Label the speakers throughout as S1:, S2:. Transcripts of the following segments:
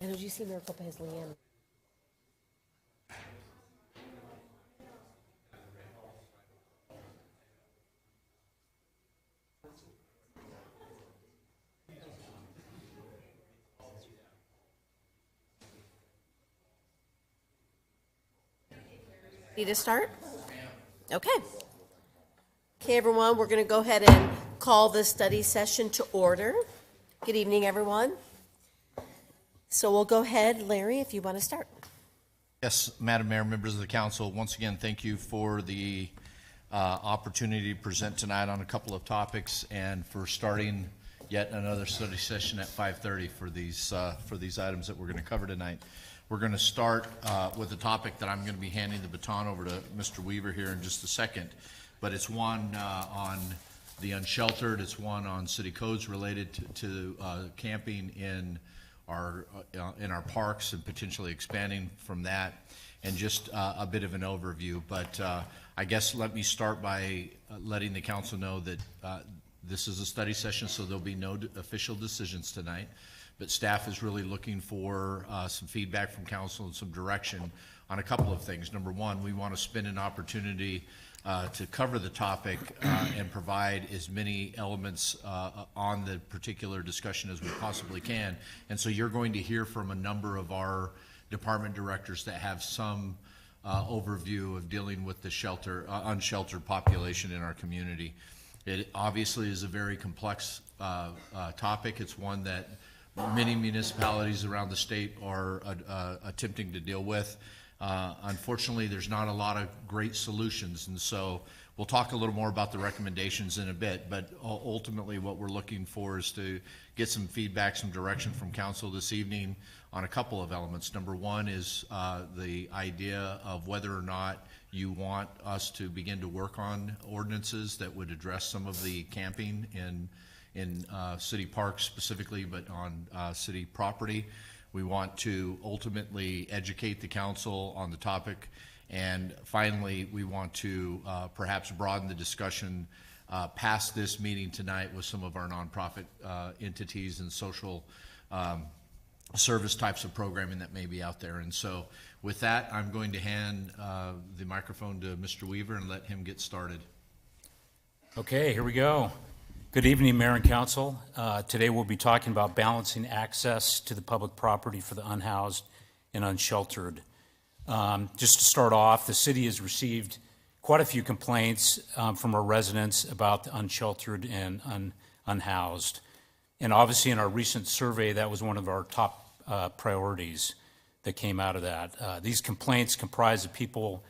S1: And did you see Maricopa has Leanne? Need to start? Okay. Okay, everyone, we're going to go ahead and call this study session to order. Good evening, everyone. So we'll go ahead, Larry, if you want to start.
S2: Yes, Madam Mayor, members of the council, once again, thank you for the opportunity to present tonight on a couple of topics and for starting yet another study session at 5:30 for these items that we're going to cover tonight. We're going to start with a topic that I'm going to be handing the baton over to Mr. Weaver here in just a second, but it's one on the unsheltered. It's one on city codes related to camping in our parks and potentially expanding from that, and just a bit of an overview. But I guess let me start by letting the council know that this is a study session, so there'll be no official decisions tonight. But staff is really looking for some feedback from council and some direction on a couple of things. Number one, we want to spend an opportunity to cover the topic and provide as many elements on the particular discussion as we possibly can. And so you're going to hear from a number of our department directors that have some overview of dealing with the unsheltered population in our community. It obviously is a very complex topic. It's one that many municipalities around the state are attempting to deal with. Unfortunately, there's not a lot of great solutions, and so we'll talk a little more about the recommendations in a bit, but ultimately what we're looking for is to get some feedback, some direction from council this evening on a couple of elements. Number one is the idea of whether or not you want us to begin to work on ordinances that would address some of the camping in city parks specifically, but on city property. We want to ultimately educate the council on the topic. And finally, we want to perhaps broaden the discussion past this meeting tonight with some of our nonprofit entities and social service types of programming that may be out there. And so with that, I'm going to hand the microphone to Mr. Weaver and let him get started.
S3: Okay, here we go. Good evening, Mayor and Council. Today we'll be talking about balancing access to the public property for the unhoused and unsheltered. Just to start off, the city has received quite a few complaints from our residents about the unsheltered and unhoused. And obviously in our recent survey, that was one of our top priorities that came out of that. These complaints comprise of people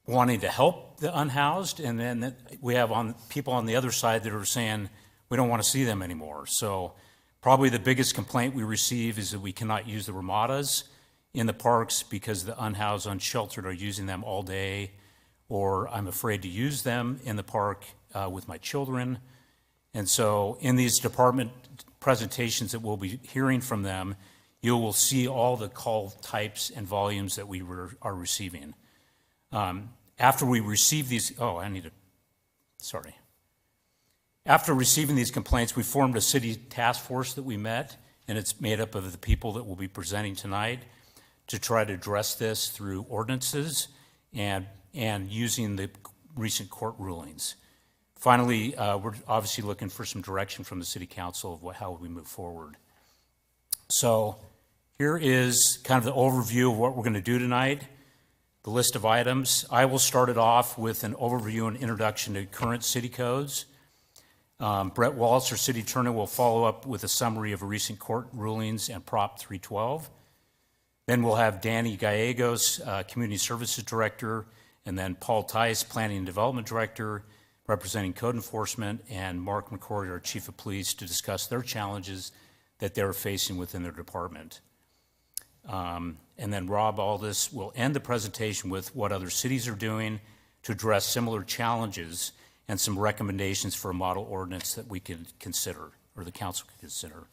S3: wanting to help the unhoused, and then we have people on the other side that are saying we don't want to see them anymore. So probably the biggest complaint we receive is that we cannot use the ramadas in the parks because the unhoused, unsheltered are using them all day, or I'm afraid to use them in the park with my children. And so in these department presentations that we'll be hearing from them, you will see all the call types and volumes that we are receiving. After we receive these, After receiving these complaints, we formed a city task force that we met, and it's made up of the people that will be presenting tonight to try to address this through ordinances and using the recent court rulings. Finally, we're obviously looking for some direction from the city council of how we move forward. So here is kind of the overview of what we're going to do tonight. The list of items. I will start it off with an overview and introduction to current city codes. Brett Waltz, our city attorney, will follow up with a summary of recent court rulings and Prop 312. Then we'll have Danny Gallegos, Community Services Director, and then Paul Tice, Planning and Development Director, representing code enforcement, and Mark McCrory, our Chief of Police, to discuss their challenges that they're facing within their department. And then Rob Aldis will end the presentation with what other cities are doing to address similar challenges and some recommendations for a model ordinance that we could consider, or the council could consider.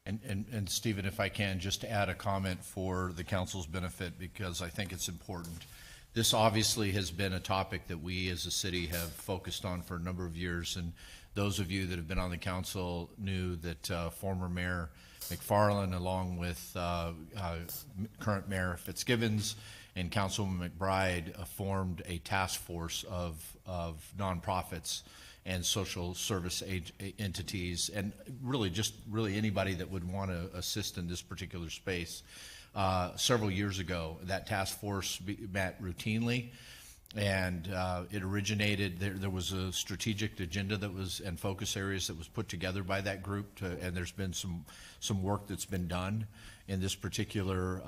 S2: And Stephen, if I can, just to add a comment for the council's benefit, because I think it's important. This obviously has been a topic that we as a city have focused on for a number of years, and those of you that have been on the council knew that former Mayor McFarland, along with current Mayor Fitzgibbons and Councilwoman McBride, formed a task force of nonprofits and social service entities, and really anybody that would want to assist in this particular space. Several years ago, that task force met routinely, and it originated, there was a strategic agenda that was, and focus areas that was put together by that group, and there's been some work that's been done in this particular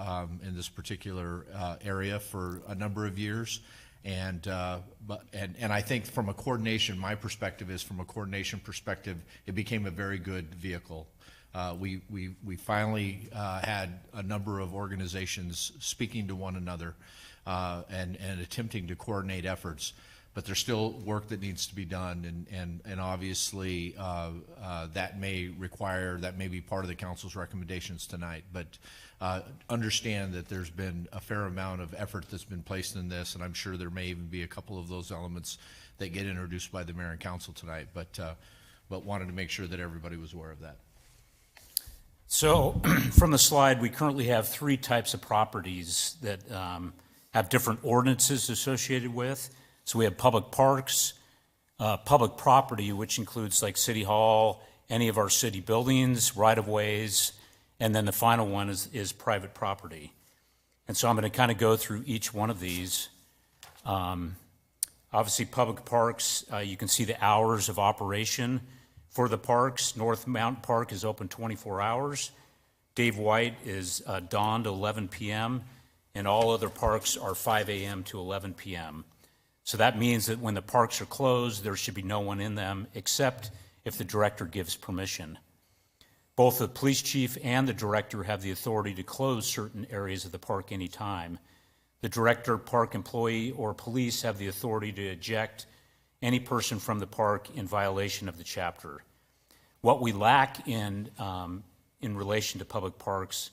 S2: area for a number of years. And I think from a coordination, my perspective is from a coordination perspective, it became a very good vehicle. We finally had a number of organizations speaking to one another and attempting to coordinate efforts, but there's still work that needs to be done, and obviously that may be part of the council's recommendations tonight. But understand that there's been a fair amount of effort that's been placed in this, and I'm sure there may even be a couple of those elements that get introduced by the mayor and council tonight, but wanted to make sure that everybody was aware of that.
S3: So from the slide, we currently have 3 types of properties that have different ordinances associated with. So we have public parks, public property, which includes like City Hall, any of our city buildings, right-of-ways, and then the final one is private property. And so I'm going to kind of go through each one of these. Obviously, public parks, you can see the hours of operation for the parks. North Mountain Park is open 24 hours. Dave White is dawn to 11 p.m., and all other parks are 5 a.m. to 11 p.m. So that means that when the parks are closed, there should be no one in them except if the director gives permission. Both the police chief and the director have the authority to close certain areas of the park anytime. The director, park employee, or police have the authority to eject any person from the park in violation of the chapter. What we lack in relation to public parks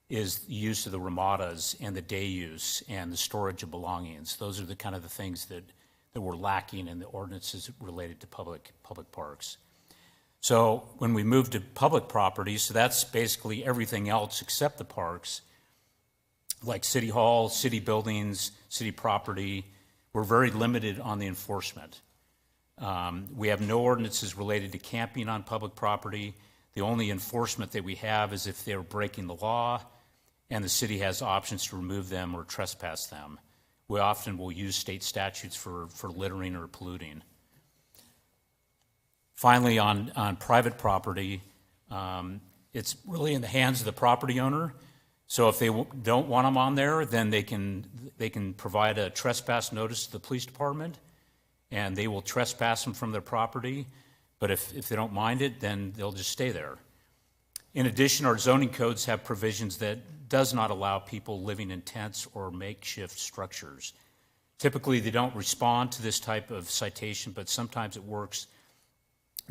S3: is the use of the ramadas and the day use and the storage of belongings. Those are the kind of the things that we're lacking in the ordinances related to public parks. So when we move to public property, so that's basically everything else except the parks, like City Hall, city buildings, city property. We're very limited on the enforcement. We have no ordinances related to camping on public property. The only enforcement that we have is if they're breaking the law, and the city has options to remove them or trespass them. We often will use state statutes for littering or polluting. Finally, on private property, it's really in the hands of the property owner. So if they don't want them on there, then they can provide a trespass notice to the police department, and they will trespass them from their property. But if they don't mind it, then they'll just stay there. In addition, our zoning codes have provisions that does not allow people living in tents or makeshift structures. Typically, they don't respond to this type of citation, but sometimes it works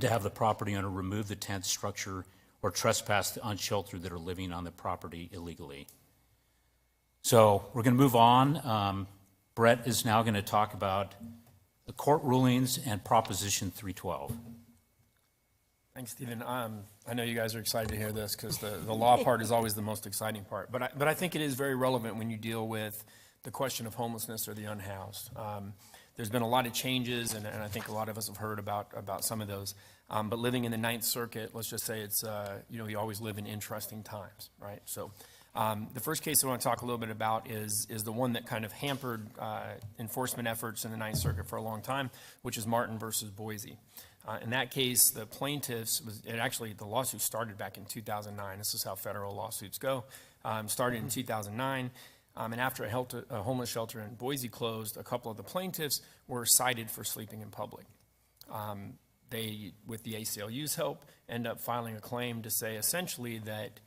S3: to have the property owner remove the tent structure or trespass the unsheltered that are living on the property illegally. So we're going to move on. Brett is now going to talk about the court rulings and Proposition 312.
S4: Thanks, Stephen. I know you guys are excited to hear this because the law part is always the most exciting part. But I think it is very relevant when you deal with the question of homelessness or the unhoused. There's been a lot of changes, and I think a lot of us have heard about some of those. But living in the Ninth Circuit, let's just say it's, you always live in interesting times, right? So the first case I want to talk a little bit about is the one that kind of hampered enforcement efforts in the Ninth Circuit for a long time, which is Martin versus Boise. In that case, the plaintiffs, the lawsuit started back in 2009. This is how federal lawsuits go. Started in 2009. And after a homeless shelter in Boise closed, a couple of the plaintiffs were cited for sleeping in public. They, with the ACLU's help, end up filing a claim to say essentially that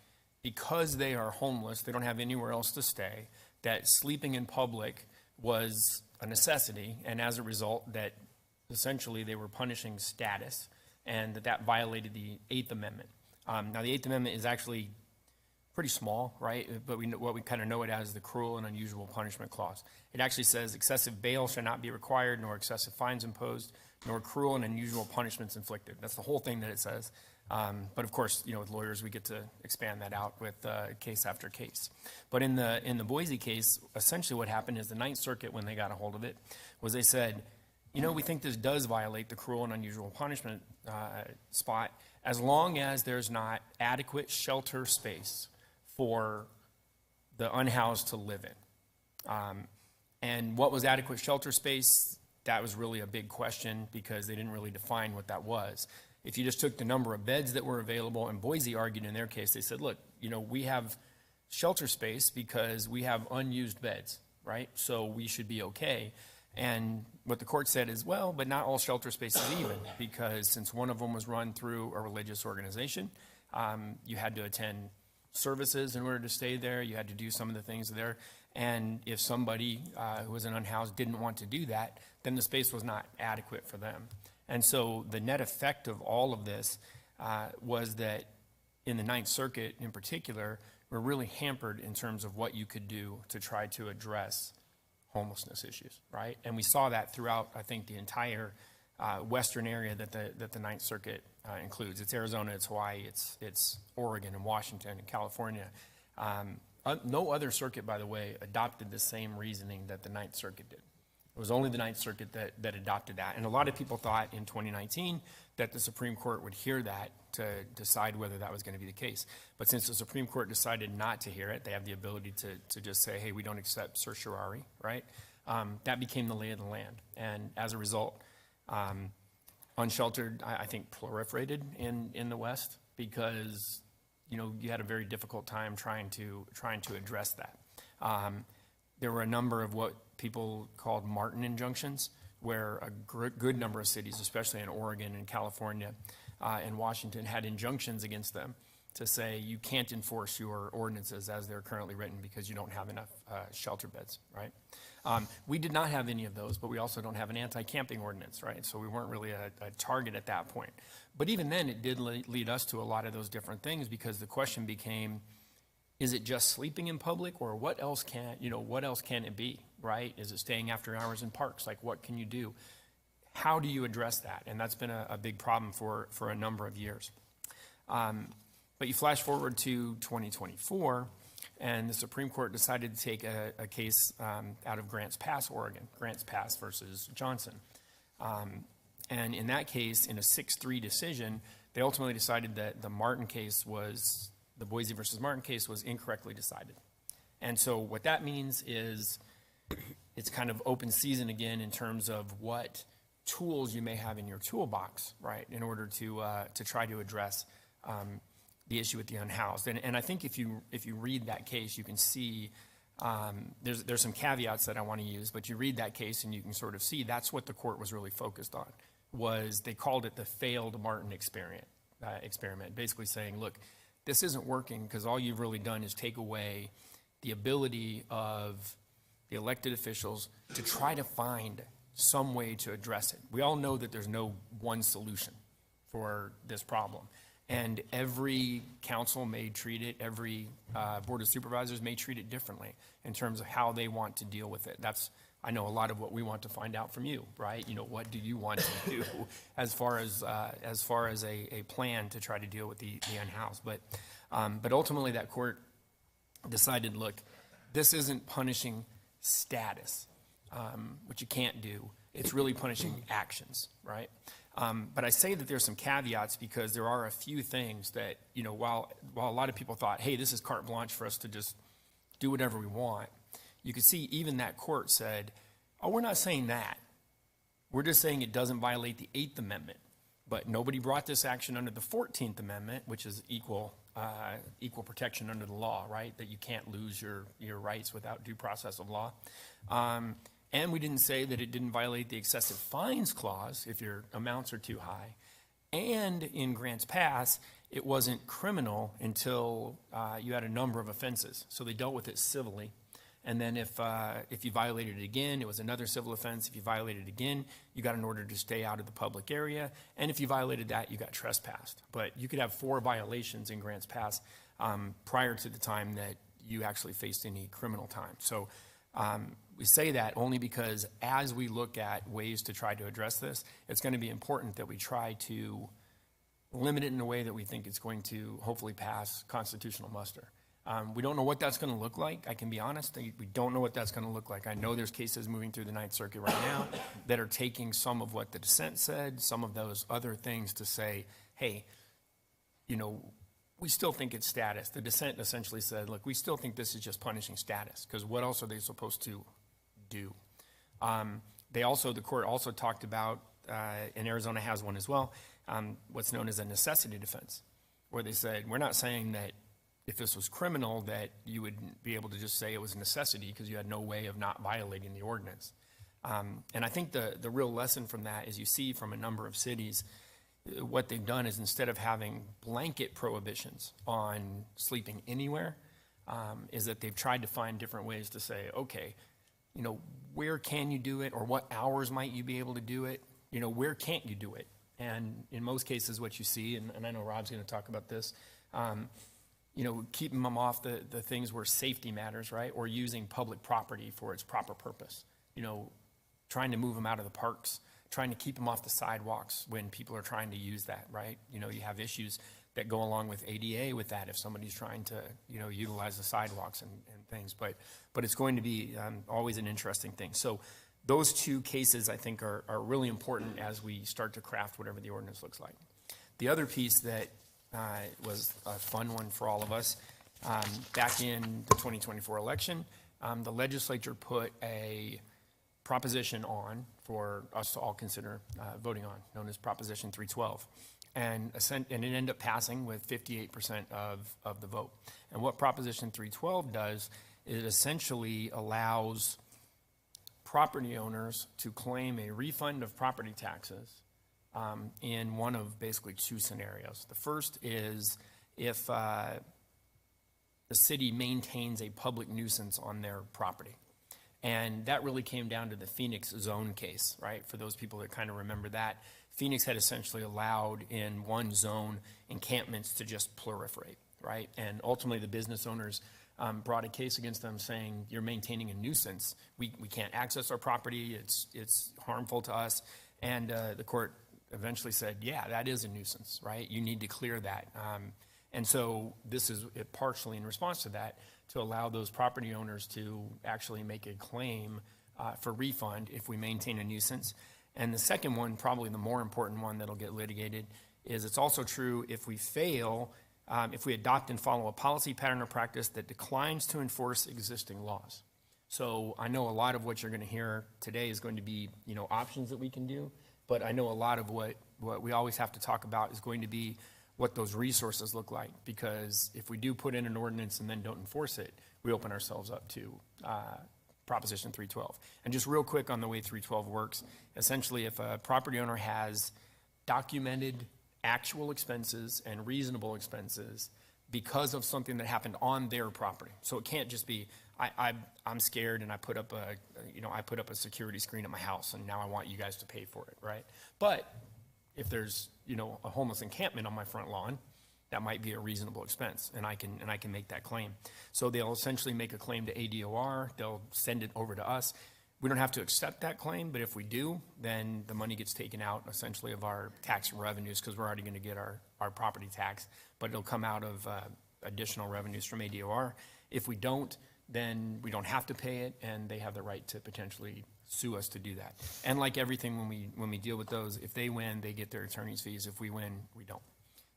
S4: because they are homeless, they don't have anywhere else to stay, that sleeping in public was a necessity, and as a result, that essentially they were punishing status, and that violated the Eighth Amendment. Now, the Eighth Amendment is actually pretty small, right? But what we kind of know it as the cruel and unusual punishment clause. It actually says excessive bail shall not be required, nor excessive fines imposed, nor cruel and unusual punishments inflicted. That's the whole thing that it says. But of course, with lawyers, we get to expand that out with case after case. But in the Boise case, essentially what happened is the Ninth Circuit, when they got a hold of it, was they said, we think this does violate the cruel and unusual punishment spot as long as there's not adequate shelter space for the unhoused to live in. And what was adequate shelter space? That was really a big question because they didn't really define what that was. If you just took the number of beds that were available, and Boise argued in their case, they said, look, we have shelter space because we have unused beds, right? So we should be okay. And what the court said is, well, but not all shelter space is even, because since one of them was run through a religious organization, you had to attend services in order to stay there. You had to do some of the things there. And if somebody who was an unhoused didn't want to do that, then the space was not adequate for them. And so the net effect of all of this was that in the Ninth Circuit in particular, we're really hampered in terms of what you could do to try to address homelessness issues, right? And we saw that throughout, I think, the entire western area that the Ninth Circuit includes. It's Arizona, it's Hawaii, it's Oregon and Washington and California. No other circuit, by the way, adopted the same reasoning that the Ninth Circuit did. It was only the Ninth Circuit that adopted that. And a lot of people thought in 2019 that the Supreme Court would hear that to decide whether that was going to be the case. But since the Supreme Court decided not to hear it, they have the ability to just say, hey, we don't accept certiorari, right? That became the lay of the land. And as a result, unsheltered, I think, proliferated in the West because, you had a very difficult time trying to address that. There were a number of what people called Martin injunctions, where a good number of cities, especially in Oregon and California and Washington, had injunctions against them to say you can't enforce your ordinances as they're currently written because you don't have enough shelter beds, right? We did not have any of those, but we also don't have an anti-camping ordinance, right? So we weren't really a target at that point. But even then, it did lead us to a lot of those different things because the question became, is it just sleeping in public, or what else can it be, right? Is it staying after hours in parks? Like, what can you do? How do you address that? And that's been a big problem for a number of years. But you flash forward to 2024, and the Supreme Court decided to take a case out of Grants Pass, Oregon, Grants Pass versus Johnson. And in that case, in a 6-3 decision, they ultimately decided that the Boise versus Martin case was incorrectly decided. And so what that means is it's kind of open season again in terms of what tools you may have in your toolbox, right, in order to try to address the issue with the unhoused. And I think if you read that case, you can see there's some caveats that I want to use, but you read that case and you can sort of see that's what the court was really focused on, was they called it the failed Martin experiment, basically saying, look, this isn't working because all you've really done is take away the ability of the elected officials to try to find some way to address it. We all know that there's no one solution for this problem. And every council may treat it, every board of supervisors may treat it differently in terms of how they want to deal with it. That's, I know, a lot of what we want to find out from you, right? What do you want to do as far as a plan to try to deal with the unhoused? But ultimately that court decided, look, this isn't punishing status, which you can't do. It's really punishing actions, right? But I say that there's some caveats because there are a few things that, while a lot of people thought, hey, this is carte blanche for us to just do whatever we want, you could see even that court said, oh, we're not saying that. We're just saying it doesn't violate the 8th Amendment. But nobody brought this action under the 14th Amendment, which is equal protection under the law, right? That you can't lose your rights without due process of law. And we didn't say that it didn't violate the excessive fines clause if your amounts are too high. And in Grants Pass, it wasn't criminal until you had a number of offenses. So they dealt with it civilly. And then if you violated it again, it was another civil offense. If you violated it again, you got an order to stay out of the public area. And if you violated that, you got trespassed. But you could have 4 violations in Grants Pass prior to the time that you actually faced any criminal time. So we say that only because as we look at ways to try to address this, it's going to be important that we try to limit it in a way that we think it's going to hopefully pass constitutional muster. We don't know what that's going to look like. I can be honest. We don't know what that's going to look like. I know there's cases moving through the Ninth Circuit right now that are taking some of what the dissent said, some of those other things to say, hey, we still think it's status. The dissent essentially said, look, we still think this is just punishing status, because what else are they supposed to do? The court also talked about, and Arizona has one as well, what's known as a necessity defense, where they said, we're not saying that if this was criminal that you would be able to just say it was a necessity because you had no way of not violating the ordinance. And I think the real lesson from that is you see from a number of cities, what they've done is instead of having blanket prohibitions on sleeping anywhere, is that they've tried to find different ways to say, okay, where can you do it, or what hours might you be able to do it? Where can't you do it? And in most cases what you see, and I know Rob's going to talk about this, keeping them off the things where safety matters, right? Or using public property for its proper purpose. Trying to move them out of the parks, trying to keep them off the sidewalks when people are trying to use that, right? You have issues that go along with ADA with that if somebody's trying to, utilize the sidewalks and things. But it's going to be always an interesting thing. So those two cases, I think, are really important as we start to craft whatever the ordinance looks like. The other piece that was a fun one for all of us, back in the 2024 election, the legislature put a proposition on for us to all consider voting on, known as Proposition 312. And it ended up passing with 58% of the vote. And what Proposition 312 does is it essentially allows property owners to claim a refund of property taxes in one of basically two scenarios. The first is if the city maintains a public nuisance on their property. And that really came down to the Phoenix zone case, right? For those people that kind of remember that, Phoenix had essentially allowed in one zone encampments to just proliferate, right? And ultimately the business owners brought a case against them saying, you're maintaining a nuisance. We can't access our property. It's harmful to us. And the court eventually said, yeah, that is a nuisance, right? You need to clear that. And so this is partially in response to that, to allow those property owners to actually make a claim for refund if we maintain a nuisance. And the second one, probably the more important one that'll get litigated, is it's also true if we fail, if we adopt and follow a policy, pattern, or practice that declines to enforce existing laws. So I know a lot of what you're going to hear today is going to be, options that we can do, but I know a lot of what we always have to talk about is going to be what those resources look like, because if we do put in an ordinance and then don't enforce it, we open ourselves up to Proposition 312. And just real quick on the way 312 works, essentially if a property owner has documented actual expenses and reasonable expenses because of something that happened on their property. So it can't just be, I'm scared and I put up a security screen at my house and now I want you guys to pay for it, right? But if there's, a homeless encampment on my front lawn, that might be a reasonable expense, and I can make that claim. So they'll essentially make a claim to ADOR. They'll send it over to us. We don't have to accept that claim, but if we do, then the money gets taken out essentially of our tax revenues, because we're already going to get our property tax, but it'll come out of additional revenues from ADOR. If we don't, then we don't have to pay it, and they have the right to potentially sue us to do that. And like everything, when we deal with those, if they win, they get their attorney's fees. If we win, we don't.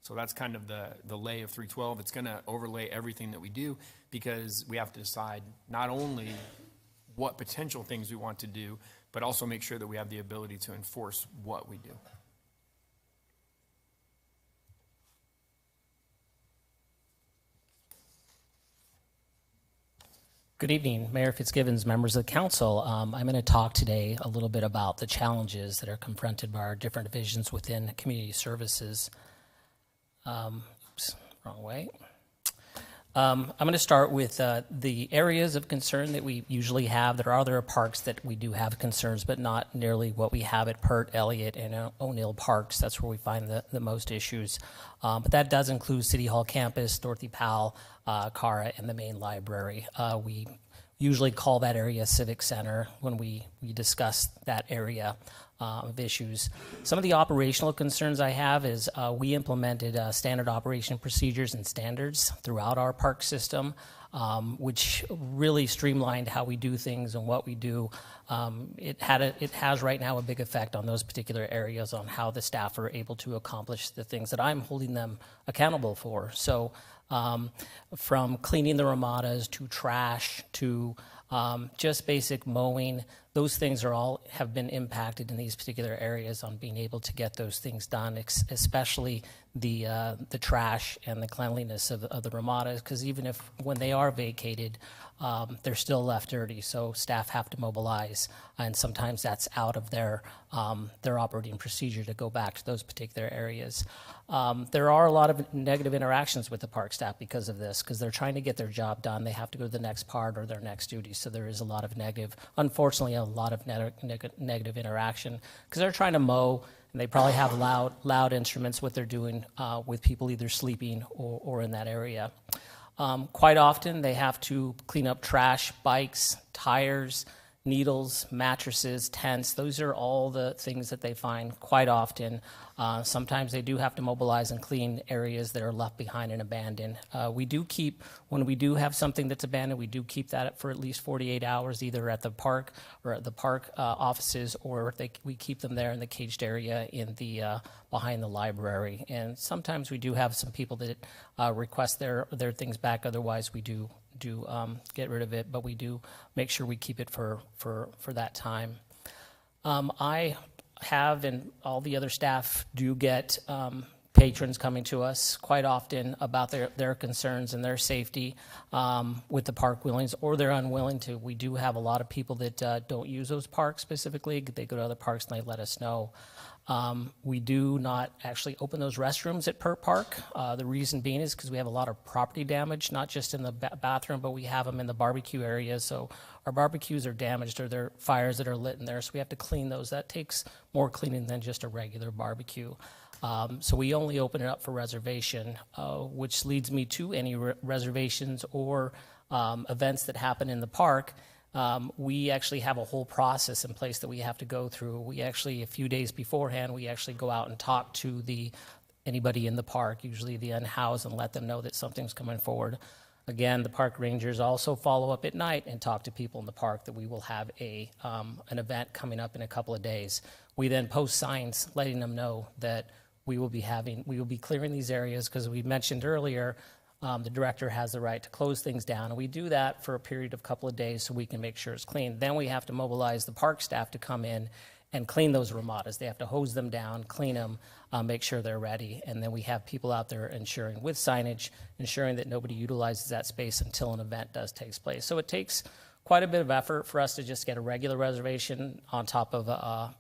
S4: So that's kind of the lay of 312. It's going to overlay everything that we do, because we have to decide not only what potential things we want to do, but also make sure that we have the ability to enforce what we do.
S5: Good evening, Mayor Fitzgibbons, members of the council. I'm going to talk today a little bit about the challenges that are confronted by our different divisions within community services. Oops, wrong way. I'm going to start with the areas of concern that we usually have. There are other parks that we do have concerns, but not nearly what we have at Pert, Elliott, and O'Neill Parks. That's where we find the most issues. But that does include City Hall campus, Dorothy Powell, Cara, and the main library. We usually call that area Civic Center when we discuss that area of issues. Some of the operational concerns I have is we implemented standard operation procedures and standards throughout our park system, which really streamlined how we do things and what we do. It has right now a big effect on those particular areas on how the staff are able to accomplish the things that I'm holding them accountable for. So from cleaning the ramadas to trash to just basic mowing, those things are all have been impacted in these particular areas on being able to get those things done, especially the trash and the cleanliness of the ramadas, because even if when they are vacated, they're still left dirty, so staff have to mobilize, and sometimes that's out of their operating procedure to go back to those particular areas. There are a lot of negative interactions with the park staff because of this, because they're trying to get their job done. They have to go to the next part or their next duty, so there is a lot of negative, unfortunately, a lot of negative interaction, because they're trying to mow, and they probably have loud instruments, what they're doing with people either sleeping or in that area. Quite often, they have to clean up trash, bikes, tires, needles, mattresses, tents. Those are all the things that they find quite often. Sometimes they do have to mobilize and clean areas that are left behind and abandoned. We do keep, when we do have something that's abandoned, we do keep that for at least 48 hours, either at the park or at the park offices, or we keep them there in the caged area in the behind the library. And sometimes we do have some people that request their things back. Otherwise, we do get rid of it, but we do make sure we keep it for that time. I have, and all the other staff do get patrons coming to us quite often about their concerns and their safety with the park wheelings, or they're unwilling to. We do have a lot of people that don't use those parks specifically. They go to other parks and they let us know. We do not actually open those restrooms at Pert Park. The reason being is because we have a lot of property damage, not just in the bathroom, but we have them in the barbecue area. So our barbecues are damaged, or there are fires that are lit in there, so we have to clean those. That takes more cleaning than just a regular barbecue. So we only open it up for reservation, which leads me to any reservations or events that happen in the park. We actually have a whole process in place that we have to go through. We actually, a few days beforehand, we actually go out and talk to anybody in the park, usually the unhoused, and let them know that something's coming forward. Again, the park rangers also follow up at night and talk to people in the park that we will have an event coming up in a couple of days. We then post signs letting them know that we will be clearing these areas, because we mentioned earlier, the director has the right to close things down, and we do that for a period of a couple of days so we can make sure it's clean. Then we have to mobilize the park staff to come in and clean those ramadas. They have to hose them down, clean them, make sure they're ready, and then we have people out there ensuring, with signage, ensuring that nobody utilizes that space until an event does take place. So it takes quite a bit of effort for us to just get a regular reservation on top of a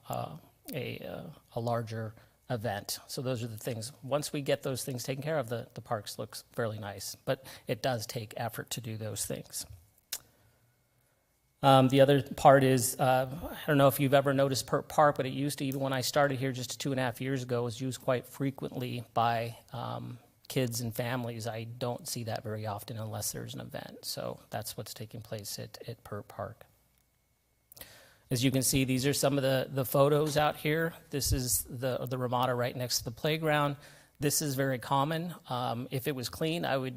S5: larger event. So those are the things. Once we get those things taken care of, the parks looks fairly nice, but it does take effort to do those things. The other part is, I don't know if you've ever noticed Pert Park, but it used to, even when I started here just 2.5 years ago, was used quite frequently by kids and families. I don't see that very often unless there's an event. So that's what's taking place at Pert Park. As you can see, these are some of the photos out here. This is the Ramada right next to the playground. This is very common. If it was clean, I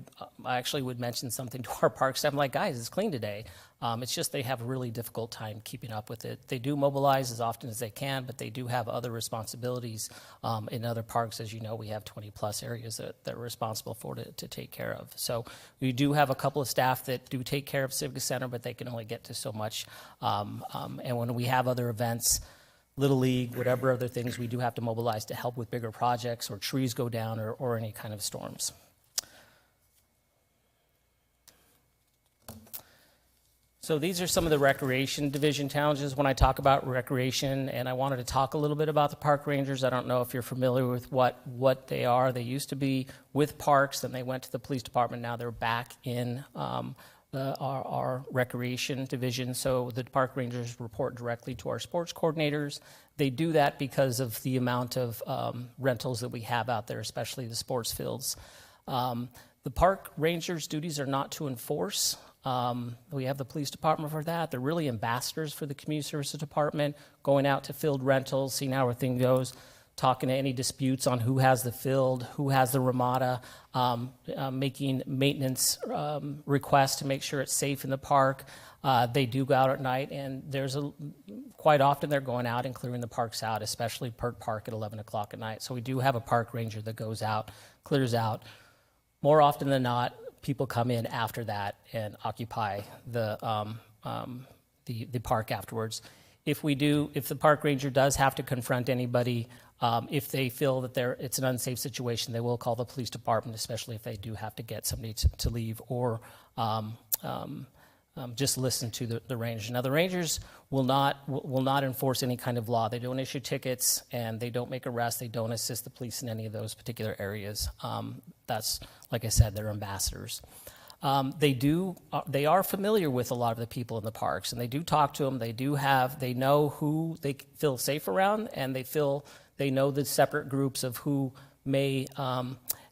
S5: actually would mention something to our park staff. I'm like, guys, it's clean today. It's just they have a really difficult time keeping up with it. They do mobilize as often as they can, but they do have other responsibilities in other parks. As you know, we have 20-plus areas that are responsible for to take care of. So we do have a couple of staff that do take care of Civic Center, but they can only get to so much. And when we have other events, Little League, whatever other things, we do have to mobilize to help with bigger projects, or trees go down, or any kind of storms. So these are some of the recreation division challenges when I talk about recreation, and I wanted to talk a little bit about the park rangers. I don't know if you're familiar with what they are. They used to be with parks, then they went to the police department. Now they're back in our recreation division. So the park rangers report directly to our sports coordinators. They do that because of the amount of rentals that we have out there, especially the sports fields. The park rangers' duties are not to enforce. We have the police department for that. They're really ambassadors for the community services department, going out to field rentals, seeing how everything goes, talking to any disputes on who has the field, who has the ramada, making maintenance requests to make sure it's safe in the park. They do go out at night, and quite often they're going out and clearing the parks out, especially Pert Park at 11 o'clock at night. So we do have a park ranger that goes out, clears out. More often than not, people come in after that and occupy the park afterwards. If the park ranger does have to confront anybody, if they feel that it's an unsafe situation, they will call the police department, especially if they do have to get somebody to leave or just listen to the ranger. Now, the rangers will not enforce any kind of law. They don't issue tickets, and they don't make arrests. They don't assist the police in any of those particular areas. That's, like I said, they're ambassadors. They are familiar with a lot of the people in the parks, and they do talk to them. They know who they feel safe around, and they know the separate groups of who may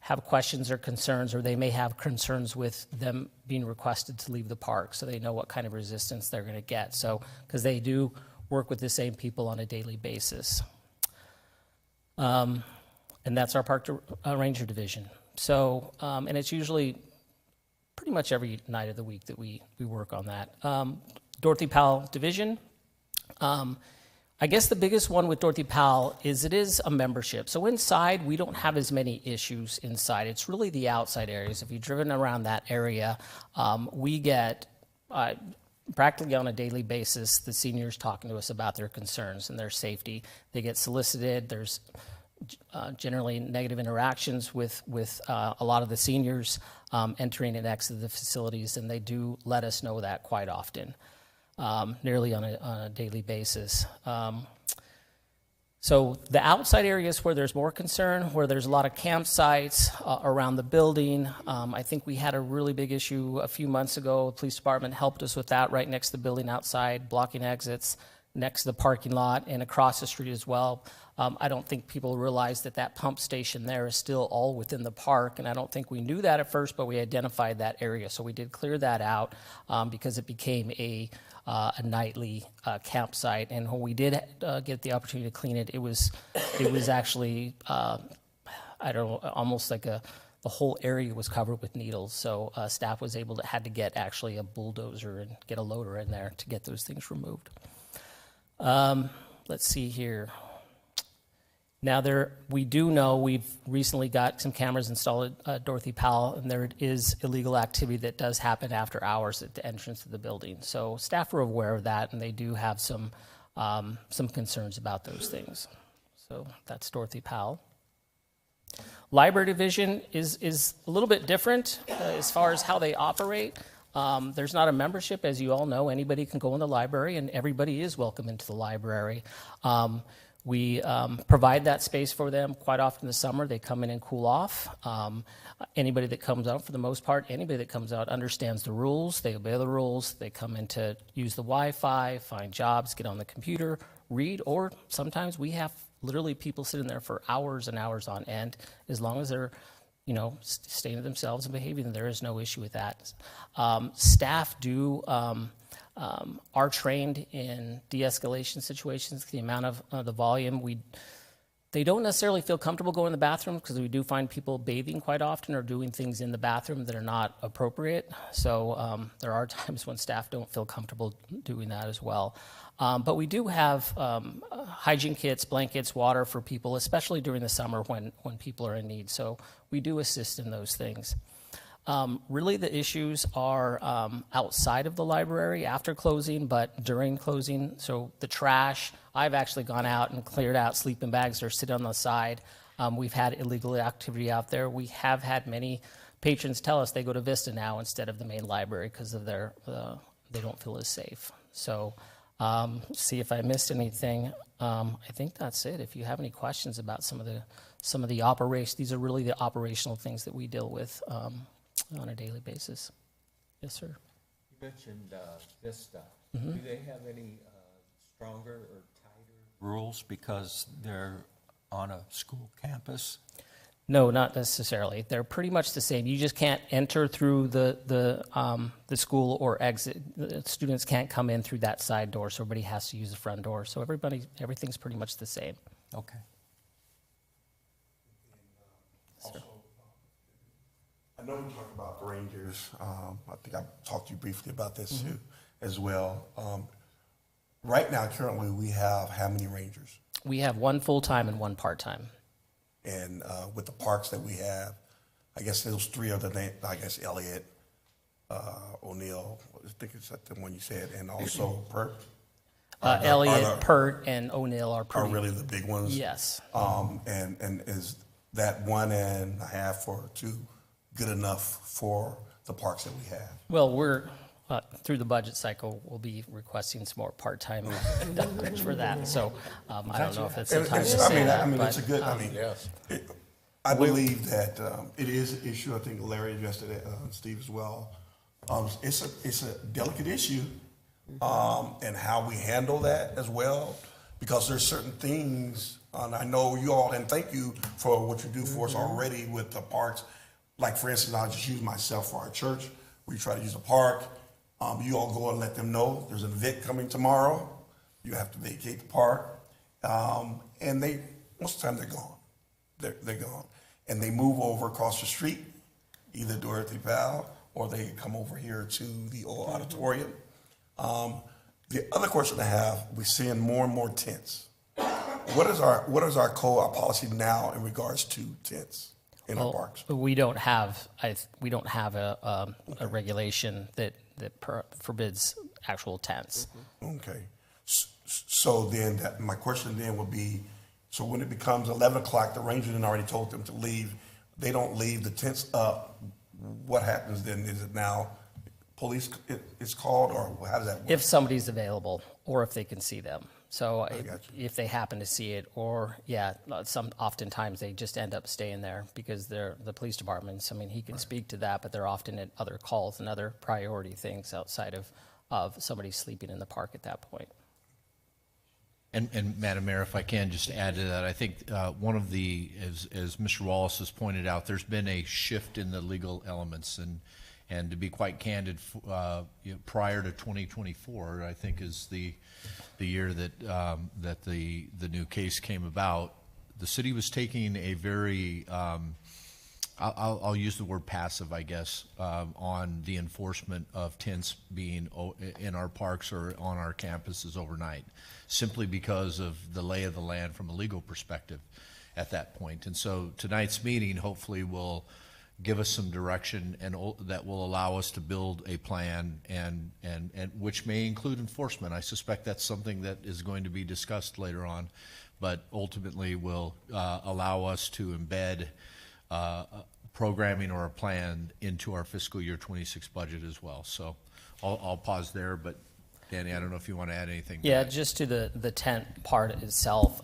S5: have questions or concerns, or they may have concerns with them being requested to leave the park, so they know what kind of resistance they're going to get. So, because they do work with the same people on a daily basis. And that's our park ranger division. So, and it's usually pretty much every night of the week that we work on that. Dorothy Powell division. I guess the biggest one with Dorothy Powell is it is a membership. So inside, we don't have as many issues inside. It's really the outside areas. If you've driven around that area, we get practically on a daily basis the seniors talking to us about their concerns and their safety. They get solicited. There's generally negative interactions with a lot of the seniors entering and exiting the facilities, and they do let us know that quite often. Nearly on a daily basis. So the outside areas where there's more concern, where there's a lot of campsites around the building, I think we had a really big issue a few months ago. The police department helped us with that right next to the building outside, blocking exits next to the parking lot and across the street as well. I don't think people realize that pump station there is still all within the park, and I don't think we knew that at first, but we identified that area. So we did clear that out because it became a nightly campsite. And when we did get the opportunity to clean it, it was actually, almost like the whole area was covered with needles. So staff was had to get actually a bulldozer and get a loader in there to get those things removed. Let's see here. Now we do know we've recently got some cameras installed at Dorothy Powell, and there is illegal activity that does happen after hours at the entrance of the building. So staff are aware of that, and they do have some concerns about those things. So that's Dorothy Powell. Library division is a little bit different as far as how they operate. There's not a membership, as you all know. Anybody can go in the library, and everybody is welcome into the library. We provide that space for them quite often in the summer. They come in and cool off. Anybody that comes out, for the most part, anybody that comes out understands the rules. They obey the rules. They come in to use the Wi-Fi, find jobs, get on the computer, read, or sometimes we have literally people sitting there for hours and hours on end. As long as they're staying to themselves and behaving, there is no issue with that. Staff are trained in de-escalation situations. The amount of the volume, they don't necessarily feel comfortable going to the bathroom because we do find people bathing quite often or doing things in the bathroom that are not appropriate. So there are times when staff don't feel comfortable doing that as well. But we do have hygiene kits, blankets, water for people, especially during the summer when people are in need. So we do assist in those things. Really, the issues are outside of the library after closing, but during closing. So the trash, I've actually gone out and cleared out sleeping bags that are sitting on the side. We've had illegal activity out there. We have had many patrons tell us they go to Vista now instead of the main library because of the feel as safe. So, see if I missed anything. I think that's it. If you have any questions about some of the operations, these are really the operational things that we deal with on a daily basis. Yes, sir.
S6: You mentioned Vista. Do they have any stronger or tighter rules because they're on a school campus?
S5: No, not necessarily. They're pretty much the same. You just can't enter through the school or exit. The students can't come in through that side door, so everybody has to use the front door. So everything's pretty much the same.
S6: Okay.
S7: I know we talked about the Rangers. I think I talked to you briefly about this too, as well. Right now, currently, we have how many Rangers?
S5: We have one full-time and one part-time.
S7: And with the parks that we have, I guess those three are the name. I guess Elliott, O'Neill. I think it's the one you said, and also Pert.
S5: Elliott, Pert, and O'Neill are
S7: Are
S5: pretty.
S7: really the big ones.
S5: Yes.
S7: And is that 1.5 or 2 good enough for the parks that we have?
S5: Well, we're through the budget cycle. We'll be requesting some more part-time doctors for that. So I don't know if it's the
S7: And
S5: time to
S7: it's-
S5: say that.
S7: I mean,
S5: but,
S7: it's a good. I mean, I believe that it is an issue. I think Larry addressed it, Steve as well. It's a delicate issue, and how we handle that as well, because there's certain things, and I know you all, and thank you for what you do for us already with the parks. Like for instance, I'll just use myself for our church. We try to use a park. You all go and let them know there's an event coming tomorrow. You have to vacate the park, and most of the time they're gone. They're gone, and they move over across the street, either Dorothy Powell or they come over here to the old auditorium. The other question I have: we're seeing more and more tents. What is our code, our policy now in regards to tents in our parks?
S5: We don't have a regulation that forbids actual tents.
S7: Okay. So then my question then would be, so when it becomes 11 o'clock, the ranger then already told them to leave. They don't leave, the tent's up. What happens then? Is it now police it's called, or how does that work?
S5: If somebody's available or if they can see them. So
S7: got
S5: if they happen to see it, or oftentimes they just end up staying there because they're the police departments. I mean, he can speak to that, but they're often at other calls and other priority things outside of somebody sleeping in the park at that point.
S2: And Madam Mayor, if I can just add to that, I think one of the, as Mr. Wallace has pointed out, there's been a shift in the legal elements, and to be quite candid, prior to 2024, I think is the year that that the new case came about. The city was taking a very I'll use the word passive, I guess, on the enforcement of tents being in our parks or on our campuses overnight, simply because of the lay of the land from a legal perspective at that point. And so tonight's meeting hopefully will give us some direction and that will allow us to build a plan and which may include enforcement. I suspect that's something that is going to be discussed later on, but ultimately will allow us to embed programming or a plan into our fiscal year 26 budget as well. So I'll pause there, but Danny, I don't know if you want to add anything.
S5: Yeah, just to the tent part itself,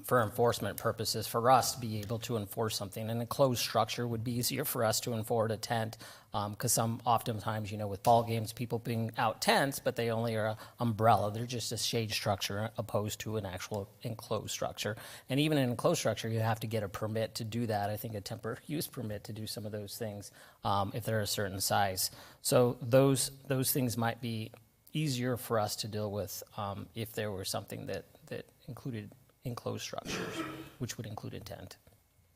S5: for enforcement purposes, for us to be able to enforce something, an enclosed structure would be easier for us to enforce a tent, because oftentimes, with ball games, people being out tents, but they only are an umbrella. They're just a shade structure opposed to an actual enclosed structure. And even an enclosed structure, you have to get a permit to do that. I think a temporary use permit to do some of those things if they're a certain size. So those things might be easier for us to deal with if there were something that included enclosed structures, which would include a tent.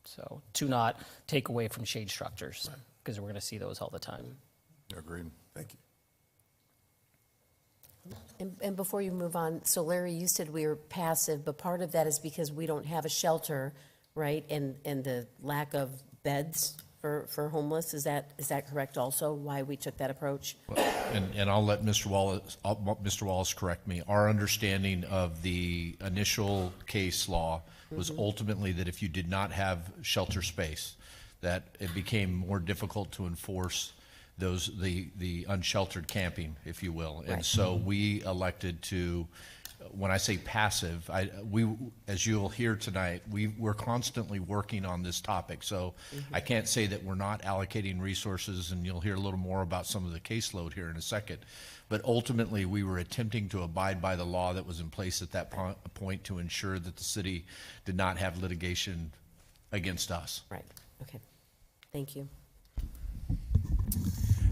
S5: So to not take away from shade structures, because we're going to see those all the time.
S7: Agreed. Thank you.
S1: And before you move on, so Larry, you said we were passive, but part of that is because we don't have a shelter, right? And the lack of beds for homeless, is that correct also, why we took that approach?
S2: And I'll let Mr. Wallace correct me. Our understanding of the initial case law was ultimately that if you did not have shelter space, that it became more difficult to enforce the unsheltered camping, if you will. And
S1: Right.
S2: so we elected to, when I say passive, as you'll hear tonight, we're constantly working on this topic. So I can't say that we're not allocating resources, and you'll hear a little more about some of the caseload here in a second. But ultimately, we were attempting to abide by the law that was in place at that point to ensure that the city did not have litigation against us.
S1: Right, okay. Thank you.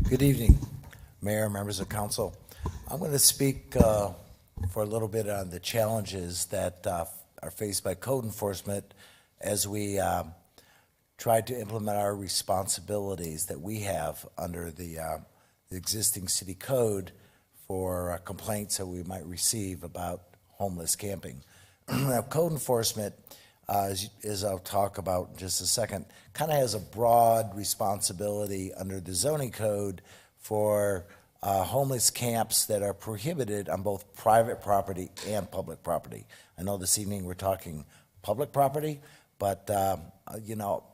S8: Good evening, Mayor, members of council. I'm going to speak for a little bit on the challenges that are faced by code enforcement as we try to implement our responsibilities that we have under the existing city code for complaints that we might receive about homeless camping. Now, code enforcement, as I'll talk about in just a second, kind of has a broad responsibility under the zoning code for homeless camps that are prohibited on both private property and public property. I know this evening we're talking public property, but you know,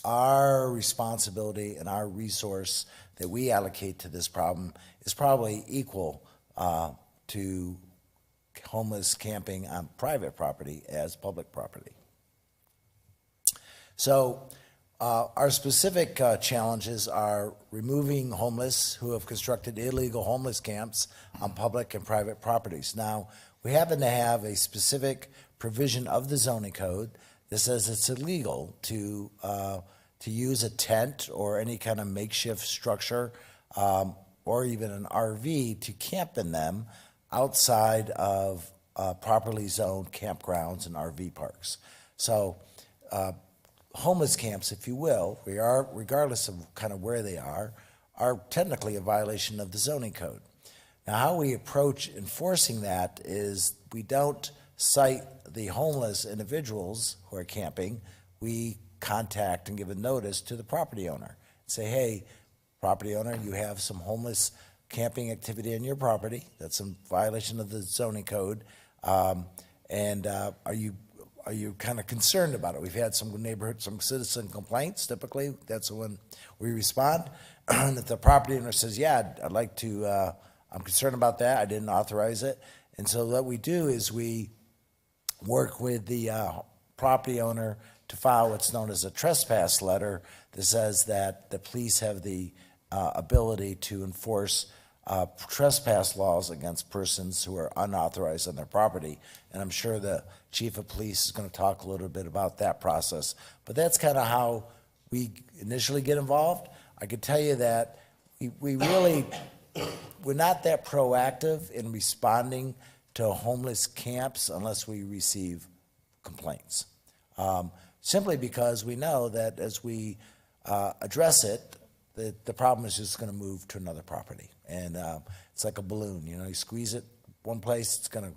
S8: our responsibility and our resource that we allocate to this problem is probably equal to homeless camping on private property as public property. So our specific challenges are removing homeless who have constructed illegal homeless camps on public and private properties. Now, we happen to have a specific provision of the zoning code that says it's illegal to use a tent or any kind of makeshift structure or even an RV to camp in them outside of properly zoned campgrounds and RV parks. So homeless camps, if you will, regardless of kind of where they are technically a violation of the zoning code. Now, how we approach enforcing that is we don't cite the homeless individuals who are camping. We contact and give a notice to the property owner. Say, hey, property owner, you have some homeless camping activity on your property. That's in violation of the zoning code. And are you kind of concerned about it? We've had some citizen complaints. Typically, that's when we respond. And if the property owner says, yeah, I'd like to, I'm concerned about that, I didn't authorize it. And so what we do is we work with the property owner to file what's known as a trespass letter that says that the police have the ability to enforce trespass laws against persons who are unauthorized on their property. And I'm sure the chief of police is going to talk a little bit about that process. But that's kind of how we initially get involved. I could tell you that we're not that proactive in responding to homeless camps unless we receive complaints. Simply because we know that as we address it, the problem is just going to move to another property. And it's like a balloon, you know, you squeeze it one place, it's going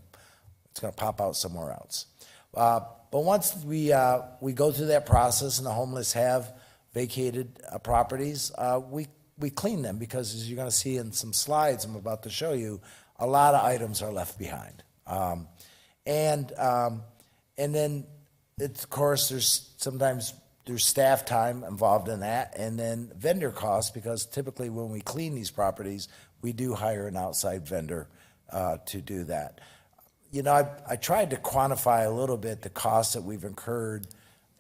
S8: to pop out somewhere else. But once we go through that process and the homeless have vacated properties, we clean them because, as you're going to see in some slides I'm about to show you, a lot of items are left behind. And then, of course, there's staff time involved in that, and then vendor costs, because typically when we clean these properties, we do hire an outside vendor to do that. You know, I tried to quantify a little bit the costs that we've incurred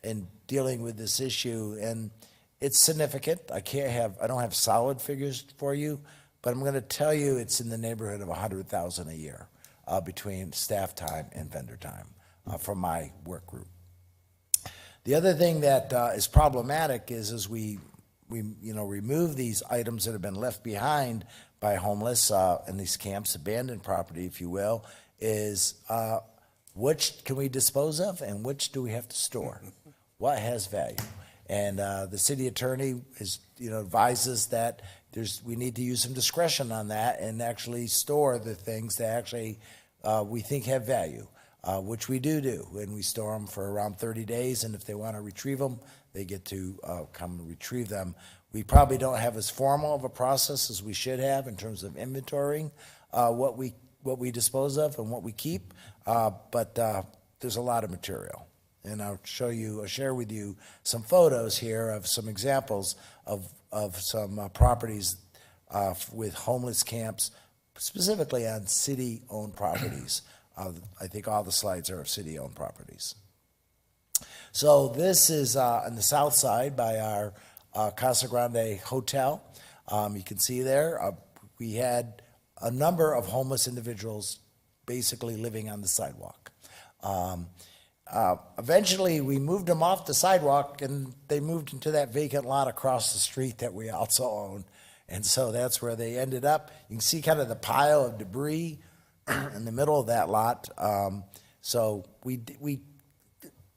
S8: in dealing with this issue, and it's significant. I don't have solid figures for you, but I'm going to tell you it's in the neighborhood of $100,000 a year between staff time and vendor time from my work group. The other thing that is problematic is as we remove these items that have been left behind by homeless in these camps, abandoned property, if you will, is which can we dispose of and which do we have to store? What has value? And the city attorney advises that we need to use some discretion on that and actually store the things that actually we think have value. Which we do, and we store them for around 30 days, and if they want to retrieve them, they get to come and retrieve them. We probably don't have as formal of a process as we should have in terms of inventorying what we dispose of and what we keep, but there's a lot of material. and I'll share with you some photos here of some examples of some properties with homeless camps, specifically on city-owned properties. I think all the slides are of city-owned properties. So this is on the south side by our Casa Grande Hotel. You can see there, we had a number of homeless individuals basically living on the sidewalk. Eventually, we moved them off the sidewalk, and they moved into that vacant lot across the street that we also own. And so that's where they ended up. You can see kind of the pile of debris in the middle of that lot. So we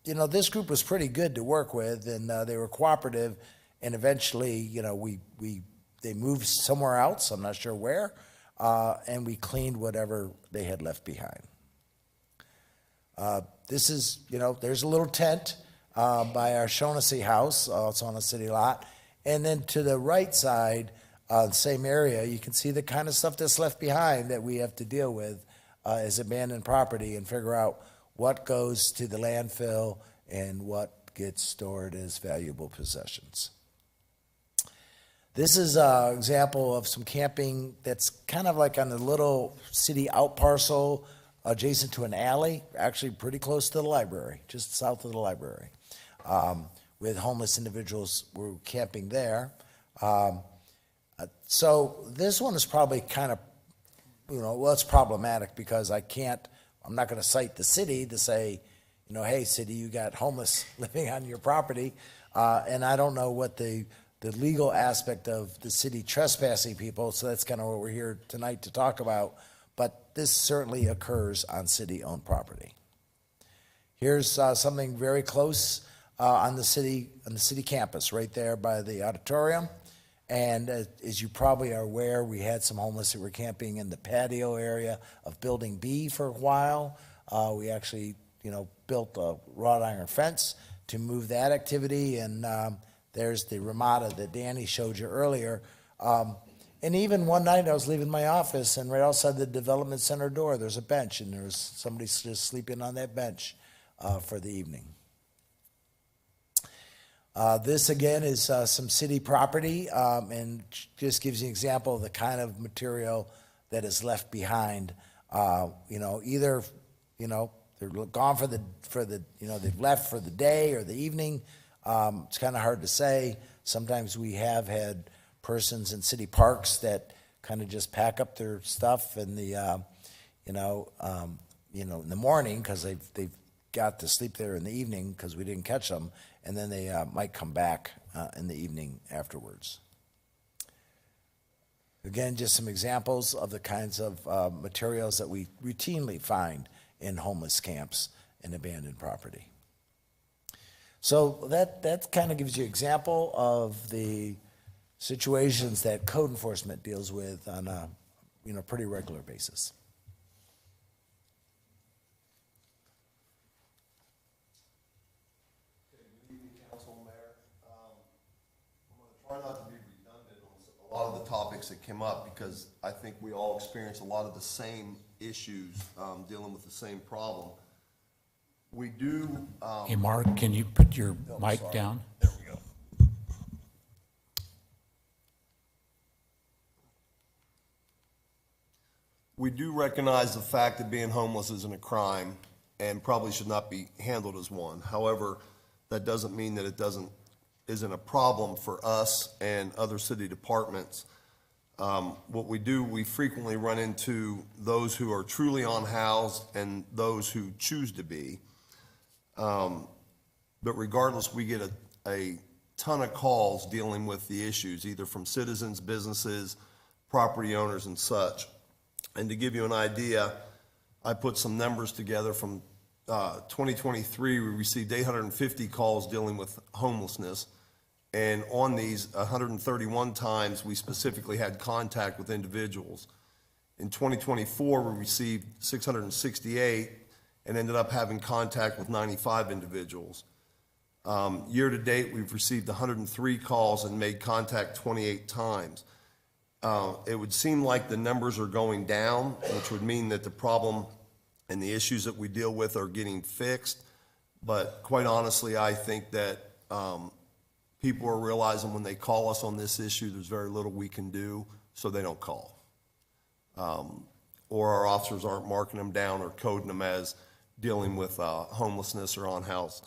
S8: this group was pretty good to work with, and they were cooperative. And eventually, they moved somewhere else. I'm not sure where, and we cleaned whatever they had left behind. This is, there's a little tent by our Shaughnessy house. It's on a city lot. And then to the right side, the same area, you can see the kind of stuff that's left behind that we have to deal with as abandoned property and figure out what goes to the landfill and what gets stored as valuable possessions. This is an example of some camping that's kind of like on a little city out parcel adjacent to an alley, actually pretty close to the library, just south of the library, with homeless individuals who were camping there. So this one is probably kind of, it's problematic because I'm not going to cite the city to say, hey, city, you got homeless living on your property. And I don't know what the legal aspect of the city trespassing people, so that's kind of what we're here tonight to talk about. But this certainly occurs on city-owned property. Here's something very close on the city campus, right there by the auditorium. And as you probably are aware, we had some homeless that were camping in the patio area of Building B for a while. We actually, built a wrought iron fence to move that activity, and there's the Ramada that Danny showed you earlier. And even one night I was leaving my office, and right outside the development center door, there's a bench, and there was somebody just sleeping on that bench for the evening. This again is some city property, and just gives you an example of the kind of material that is left behind. Either they're gone for the they've left for the day or the evening. It's kind of hard to say. Sometimes we have had persons in city parks that kind of just pack up their stuff in the in the morning because they've got to sleep there in the evening because we didn't catch them, and then they might come back in the evening afterwards. Again, just some examples of the kinds of materials that we routinely find in homeless camps and abandoned property. So that kind of gives you an example of the situations that code enforcement deals with on a pretty regular basis.
S9: Council, Mayor. I'm going to try not to be redundant on a lot of the topics that came up because I think we all experience a lot of the same issues dealing with the same problem. We do.
S3: Hey, Mark, can you put your mic down?
S9: There we go. We do recognize the fact that being homeless isn't a crime and probably should not be handled as one. However, that doesn't mean that it isn't a problem for us and other city departments. What we do, we frequently run into those who are truly unhoused and those who choose to be. But regardless, we get a ton of calls dealing with the issues, either from citizens, businesses, property owners, and such. And to give you an idea, I put some numbers together from 2023. We received 850 calls dealing with homelessness. And on these, 131 times we specifically had contact with individuals. In 2024, we received 668 and ended up having contact with 95 individuals. Year to date, we've received 103 calls and made contact 28 times. It would seem like the numbers are going down, which would mean that the problem and the issues that we deal with are getting fixed. But quite honestly, I think that people are realizing when they call us on this issue, there's very little we can do, so they don't call. Or our officers aren't marking them down or coding them as dealing with homelessness or on-house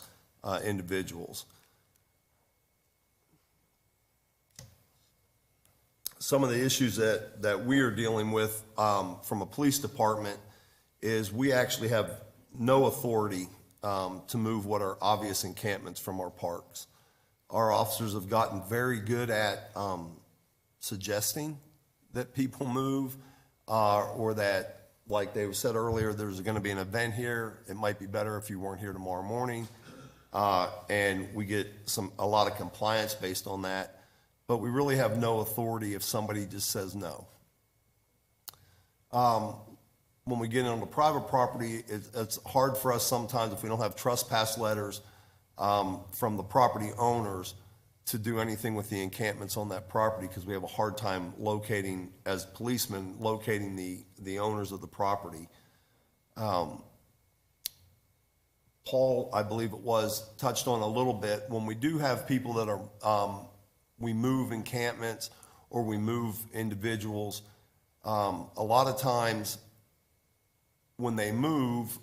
S9: individuals. Some of the issues that we are dealing with from a police department is we actually have no authority to move what are obvious encampments from our parks. Our officers have gotten very good at suggesting that people move or that, like they said earlier, there's going to be an event here. It might be better if you weren't here tomorrow morning. And we get a lot of compliance based on that. But we really have no authority if somebody just says no. When we get on the private property, it's hard for us sometimes if we don't have trespass letters from the property owners to do anything with the encampments on that property because we have a hard time locating, as policemen, locating the owners of the property. Paul, I believe it was, touched on a little bit. When we do have people that are, we move encampments or we move individuals, a lot of times when they move,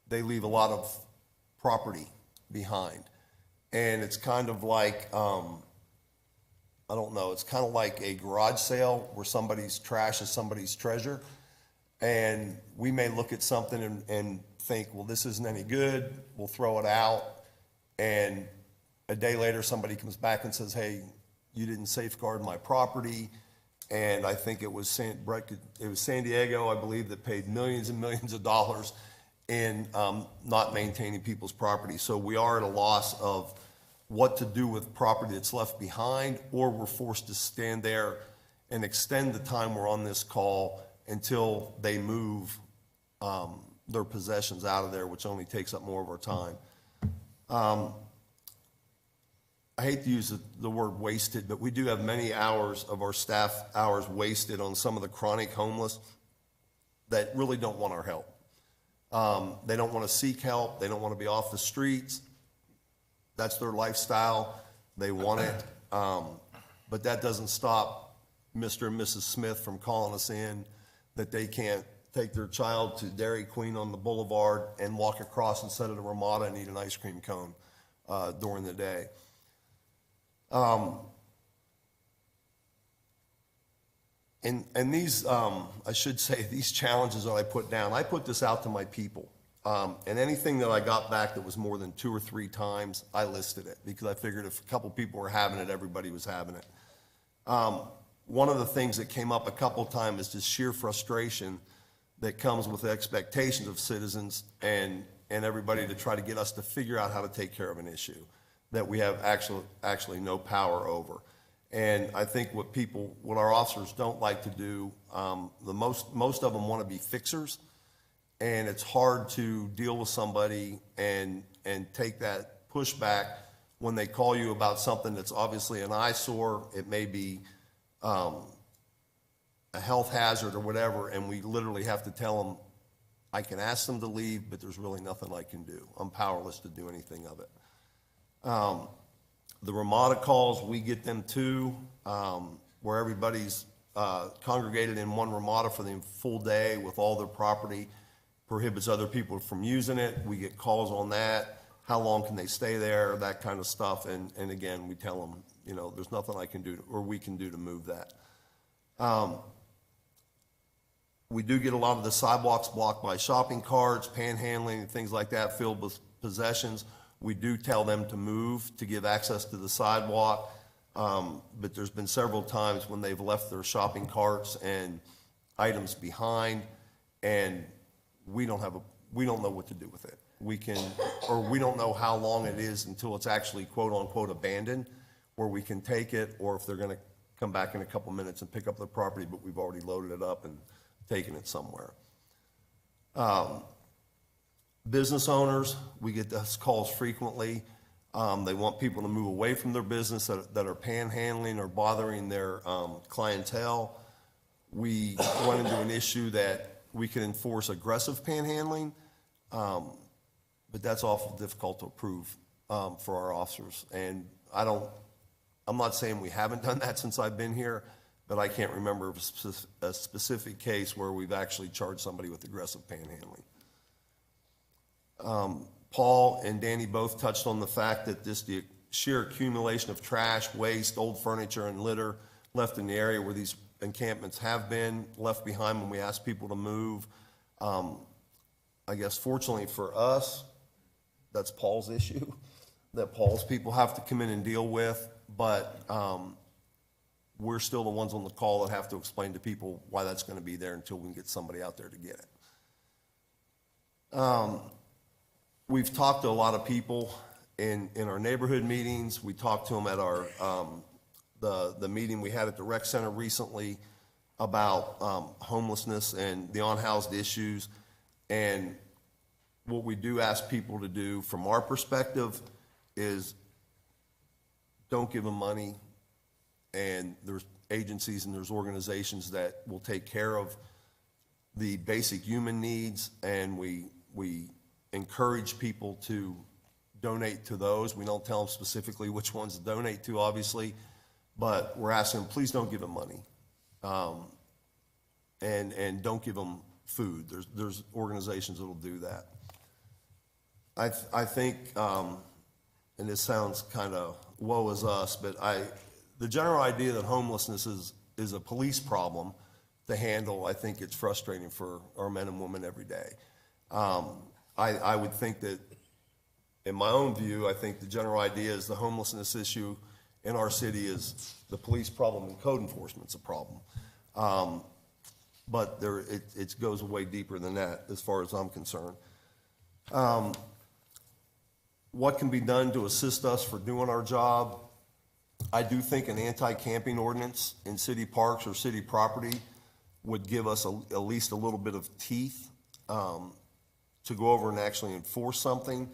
S9: they leave a lot of property behind. And it's kind of like, I don't know, it's kind of like a garage sale where somebody's trash is somebody's treasure. And we may look at something and think, well, this isn't any good, we'll throw it out. And a day later, somebody comes back and says, hey, you didn't safeguard my property. And I think it was San Diego, I believe, that paid millions and millions of dollars in not maintaining people's property. So we are at a loss of what to do with property that's left behind, or we're forced to stand there and extend the time we're on this call until they move their possessions out of there, which only takes up more of our time. I hate to use the word wasted, but we do have many hours of our staff hours wasted on some of the chronic homeless that really don't want our help. They don't want to seek help. They don't want to be off the streets. That's their lifestyle. They want it. But that doesn't stop Mr. and Mrs. Smith from calling us in that they can't take their child to Dairy Queen on the boulevard and walk across instead of the Ramada and eat an ice cream cone during the day. And these, I should say, these challenges that I put down, I put this out to my people. And anything that I got back that was more than 2 or 3 times, I listed it because I figured if a couple people were having it, everybody was having it. One of the things that came up a couple times is just sheer frustration that comes with the expectations of citizens and everybody to try to get us to figure out how to take care of an issue that we have actually no power over. And I think what our officers don't like to do, most of them want to be fixers, and it's hard to deal with somebody and take that pushback when they call you about something that's obviously an eyesore. It may be a health hazard or whatever, and we literally have to tell them, I can ask them to leave, but there's really nothing I can do. I'm powerless to do anything of it. The Ramada calls, we get them too, where everybody's congregated in one Ramada for the full day with all their property, prohibits other people from using it. We get calls on that. How long can they stay there? That kind of stuff. And again, we tell them, there's nothing I can do or we can do to move that. We do get a lot of the sidewalks blocked by shopping carts, panhandling, and things like that, filled with possessions. We do tell them to move to give access to the sidewalk, but there's been several times when they've left their shopping carts and items behind, and we don't know what to do with it. We don't know how long it is until it's actually quote unquote abandoned, where we can take it, or if they're going to come back in a couple minutes and pick up the property, but we've already loaded it up and taken it somewhere. Business owners, we get those calls frequently. They want people to move away from their business that are panhandling or bothering their clientele. We run into an issue that we can enforce aggressive panhandling. but that's awful difficult to approve for our officers. And I'm not saying we haven't done that since I've been here, but I can't remember a specific case where we've actually charged somebody with aggressive panhandling. Paul and Danny both touched on the fact that the sheer accumulation of trash, waste, old furniture, and litter left in the area where these encampments have been left behind when we ask people to move. I guess fortunately for us, that's Paul's issue, that Paul's people have to come in and deal with, but we're still the ones on the call that have to explain to people why that's going to be there until we can get somebody out there to get it. We've talked to a lot of people in our neighborhood meetings. We talked to them at our the meeting we had at the rec center recently about homelessness and the unhoused issues. And what we do ask people to do from our perspective is don't give them money. And there's agencies and there's organizations that will take care of the basic human needs, and we encourage people to donate to those. We don't tell them specifically which ones to donate to, obviously, but we're asking them, please don't give them money. And don't give them food. There's organizations that'll do that. I think, and this sounds kind of woe is us, but the general idea that homelessness is a police problem to handle, I think it's frustrating for our men and women every day. I would think that, in my own view, I think the general idea is the homelessness issue in our city is the police problem and code enforcement's a problem. But it goes way deeper than that as far as I'm concerned. What can be done to assist us for doing our job? I do think an anti-camping ordinance in city parks or city property would give us at least a little bit of teeth to go over and actually enforce something,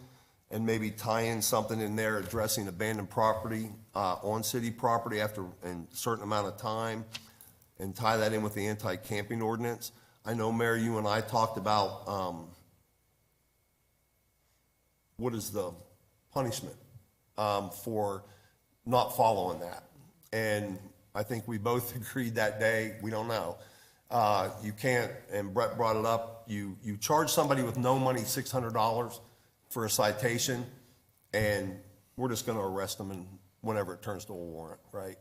S9: and maybe tie in something in there addressing abandoned property on city property after a certain amount of time, and tie that in with the anti-camping ordinance. I know, Mayor, you and I talked about what is the punishment for not following that. And I think we both agreed that day, we don't know. You can't, and Brett brought it up, you charge somebody with no money $600 for a citation, and we're just gonna arrest them and whenever it turns to a warrant, right?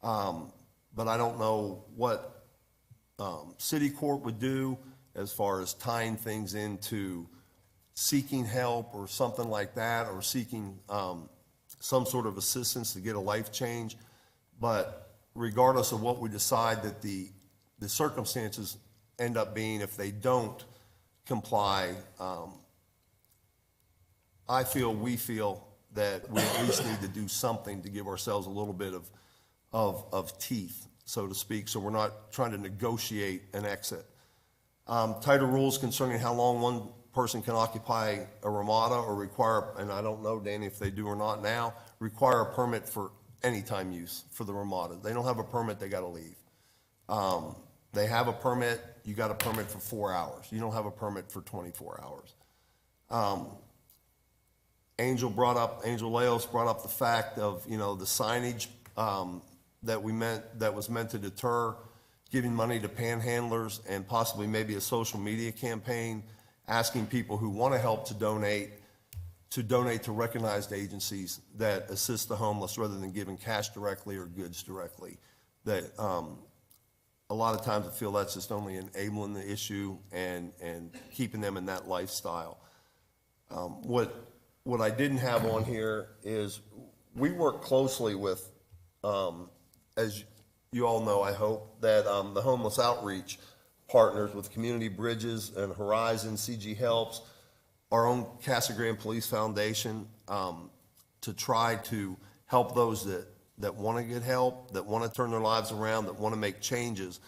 S9: But I don't know what city court would do as far as tying things into seeking help or something like that, or seeking some sort of assistance to get a life change. But regardless of what we decide that the circumstances end up being, if they don't comply, we feel that we at least need to do something to give ourselves a little bit of teeth, so to speak, so we're not trying to negotiate an exit. Tighter rules concerning how long one person can occupy a ramada, or require, and I don't know, Danny, if they do or not now, require a permit for anytime use for the ramada. They don't have a permit, they gotta leave. They have a permit, you got a permit for 4 hours. You don't have a permit for 24 hours. Angel Leos brought up the fact of, the signage that was meant to deter giving money to panhandlers, and possibly maybe a social media campaign asking people who want to help to donate to recognized agencies that assist the homeless rather than giving cash directly or goods directly. That a lot of times I feel that's just only enabling the issue and keeping them in that lifestyle. What I didn't have on here is we work closely with, as you all know, I hope, that the homeless outreach partners with Community Bridges and Horizon, CG Helps, our own Casa Grande Police Foundation, to try to help those that want to get help, that want to turn their lives around, that want to make changes,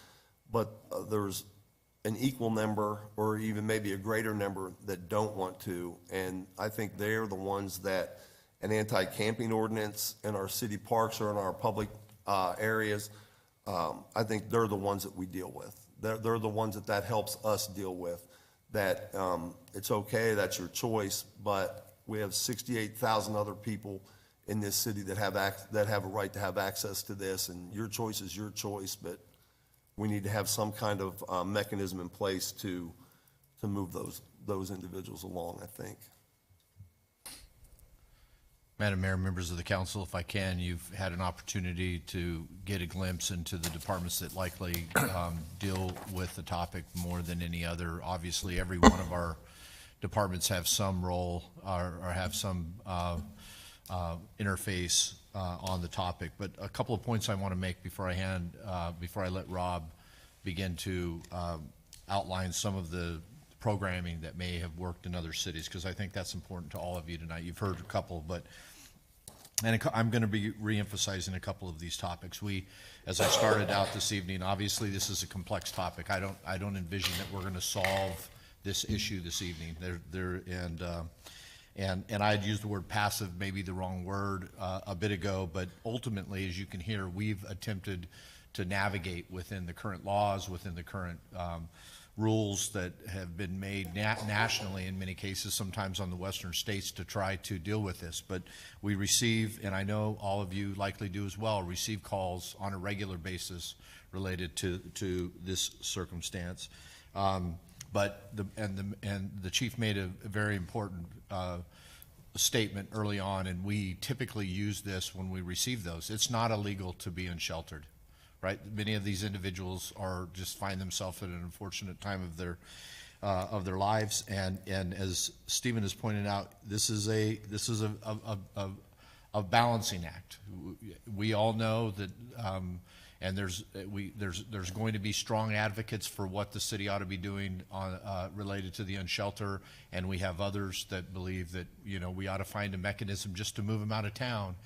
S9: but there's an equal number, or even maybe a greater number, that don't want to. And I think they're the ones that an anti-camping ordinance in our city parks or in our public areas, I think they're the ones that we deal with. They're the ones that helps us deal with. that it's okay, that's your choice, but we have 68,000 other people in this city that have a right to have access to this, and your choice is your choice, but we need to have some kind of mechanism in place to move those individuals along, I think.
S2: Madam Mayor, members of the council, if I can, you've had an opportunity to get a glimpse into the departments that likely deal with the topic more than any other. Obviously, every one of our departments have some role or have some interface on the topic. But a couple of points I want to make before I let Rob begin to outline some of the programming that may have worked in other cities, because I think that's important to all of you tonight. You've heard a couple, and I'm going to be re-emphasizing a couple of these topics. As I started out this evening, obviously this is a complex topic. I don't envision that we're going to solve this issue this evening. And I had used the word passive, maybe the wrong word a bit ago, but ultimately, as you can hear, we've attempted to navigate within the current laws, within the current rules that have been made nationally in many cases, sometimes on the western states, to try to deal with this. But we receive, and I know all of you likely do as well, receive calls on a regular basis related to this circumstance. But the chief made a very important statement early on, and we typically use this when we receive those. It's not illegal to be unsheltered, right? Many of these individuals just find themselves at an unfortunate time of their lives, and as Stephen has pointed out, this is a balancing act. We all know that. And there's going to be strong advocates for what the city ought to be doing related to the unshelter, and we have others that believe that we ought to find a mechanism just to move them out of town.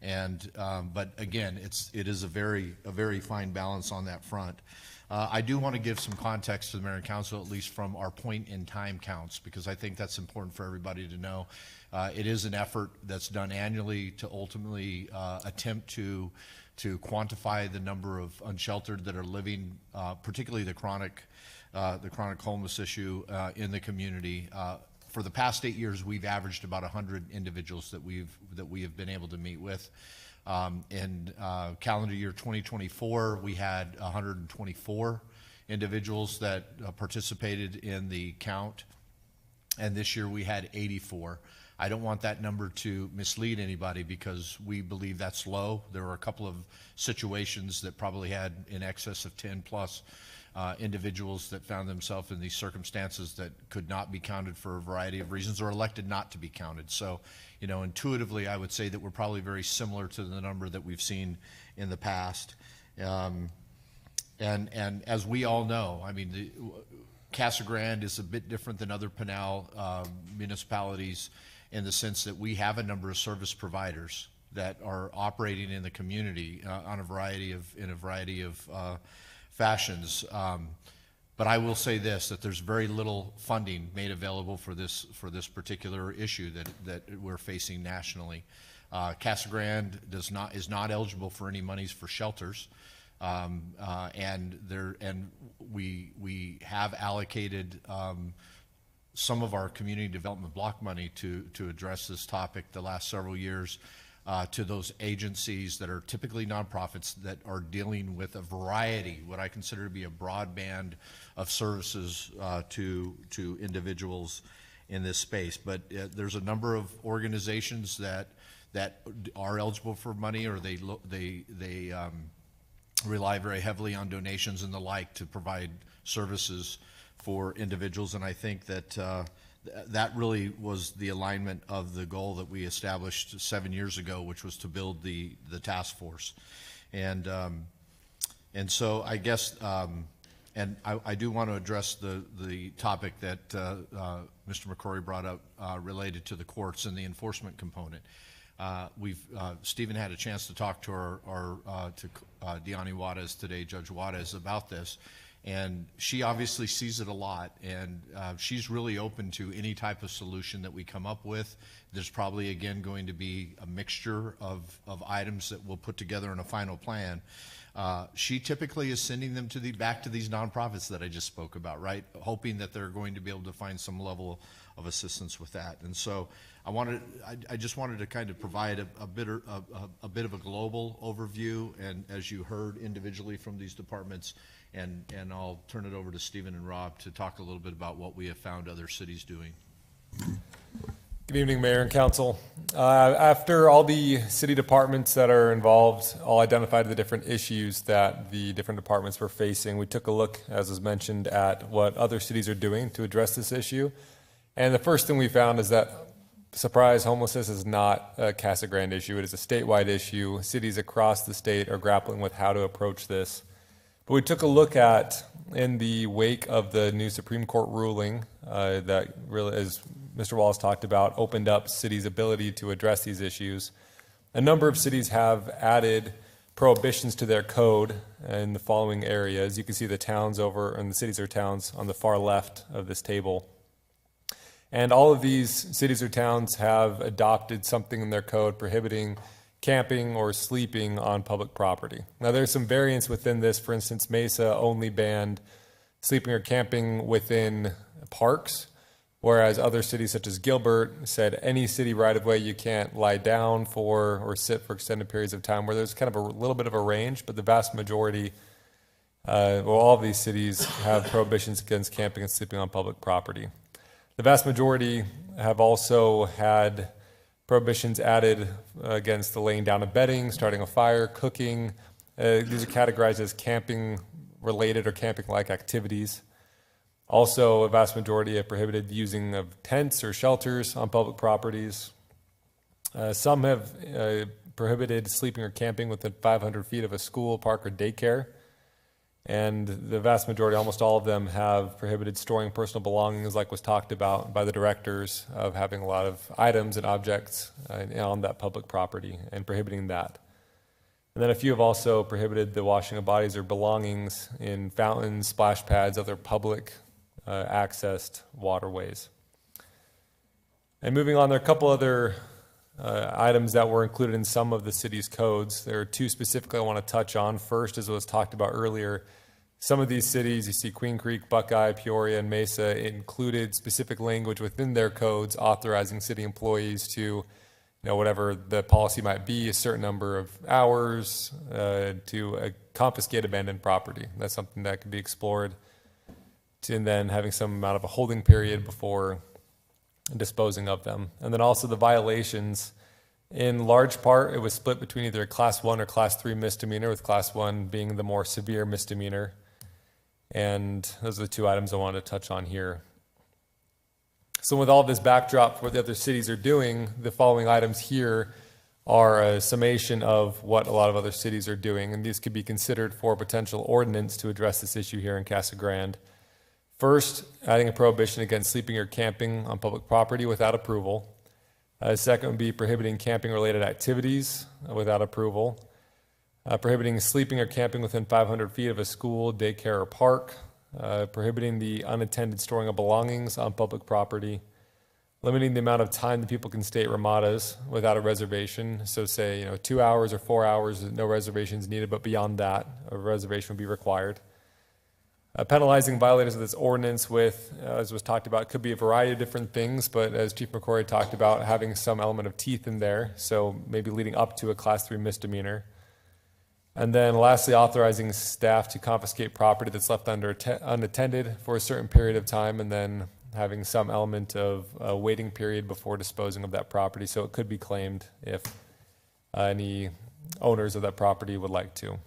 S2: And but again, it is a very fine balance on that front. I do want to give some context to the mayor and council, at least from our point in time counts, because I think that's important for everybody to know. It is an effort that's done annually to ultimately attempt to quantify the number of unsheltered that are living, particularly the chronic homeless issue in the community. For the past 8 years, we've averaged about 100 individuals that we have been able to meet with. In calendar year 2024, we had 124 individuals that participated in the count, and this year we had 84. I don't want that number to mislead anybody, because we believe that's low. There were a couple of situations that probably had in excess of 10 plus individuals that found themselves in these circumstances that could not be counted for a variety of reasons, or elected not to be counted. So, intuitively, I would say that we're probably very similar to the number that we've seen in the past. And as we all know, I mean, Casa Grande is a bit different than other Pinal municipalities, in the sense that we have a number of service providers that are operating in the community in a variety of fashions. But I will say this, that there's very little funding made available for this particular issue that we're facing nationally. Casa Grande is not eligible for any monies for shelters, and we have allocated some of our community development block money to address this topic the last several years to those agencies that are typically nonprofits that are dealing with a variety, what I consider to be a broad band of services to individuals in this space. But there's a number of organizations that are eligible for money, or they rely very heavily on donations and the like to provide services for individuals, and I think that that really was the alignment of the goal that we established 7 years ago, which was to build the task force. And so I guess, and I do want to address the topic that Mr. McCrory brought up related to the courts and the enforcement component. Stephen had a chance to talk to to Deani Juarez today, Judge Juarez, about this. And she obviously sees it a lot, and she's really open to any type of solution that we come up with There's probably, again, going to be a mixture of items that we'll put together in a final plan. She typically is sending them back to these nonprofits that I just spoke about, right? Hoping that they're going to be able to find some level of assistance with that. And so I just wanted to kind of provide a bit of a global overview, and as you heard individually from these departments, and I'll turn it over to Stephen and Rob to talk a little bit about what we have found other cities doing.
S10: Good evening, Mayor and Council. After all the city departments that are involved all identified the different issues that the different departments were facing, we took a look, as was mentioned, at what other cities are doing to address this issue. And the first thing we found is that, surprise, homelessness is not a Casa Grande issue. It is a statewide issue. Cities across the state are grappling with how to approach this. But we took a look at, in the wake of the new Supreme Court ruling that really, as Mr. Wallace talked about, opened up cities' ability to address these issues. A number of cities have added prohibitions to their code in the following areas. You can see the towns over, and the cities or towns on the far left of this table. And all of these cities or towns have adopted something in their code prohibiting camping or sleeping on public property. Now, there's some variance within this. For instance, Mesa only banned sleeping or camping within parks, whereas other cities such as Gilbert said any city right-of-way you can't lie down for or sit for extended periods of time, where there's kind of a little bit of a range, but the vast majority, all of these cities have prohibitions against camping and sleeping on public property. The vast majority have also had prohibitions added against the laying down of bedding, starting a fire, cooking. These are categorized as camping-related or camping-like activities. Also, a vast majority have prohibited the using of tents or shelters on public properties. Some have prohibited sleeping or camping within 500 feet of a school, park, or daycare. And the vast majority, almost all of them, have prohibited storing personal belongings, like was talked about by the directors, of having a lot of items and objects on that public property and prohibiting that. And then a few have also prohibited the washing of bodies or belongings in fountains, splash pads, other public accessed waterways. And moving on, there are a couple other items that were included in some of the city's codes. There are two specifically I want to touch on. First, as was talked about earlier, some of these cities, you see Queen Creek, Buckeye, Peoria, and Mesa, included specific language within their codes authorizing city employees to, whatever the policy might be, a certain number of hours to confiscate abandoned property. That's something that could be explored. And then having some amount of a holding period before disposing of them. And then also the violations, in large part, it was split between either a Class 1 or Class 3 misdemeanor, with Class 1 being the more severe misdemeanor. And those are the two items I wanted to touch on here. So with all this backdrop for what the other cities are doing, the following items here are a summation of what a lot of other cities are doing, and these could be considered for potential ordinance to address this issue here in Casa Grande. First, adding a prohibition against sleeping or camping on public property without approval. Second would be prohibiting camping-related activities without approval. Prohibiting sleeping or camping within 500 feet of a school, daycare, or park. Prohibiting the unattended storing of belongings on public property. Limiting the amount of time that people can stay at Ramadas without a reservation. So say, 2 hours or 4 hours, no reservations needed, but beyond that, a reservation would be required. Penalizing violators of this ordinance with, as was talked about, could be a variety of different things, but as Chief McCrory talked about, having some element of teeth in there, so maybe leading up to a Class 3 misdemeanor. And then lastly, authorizing staff to confiscate property that's left unattended for a certain period of time, and then having some element of a waiting period before disposing of that property, so it could be claimed if any owners of that property would like to.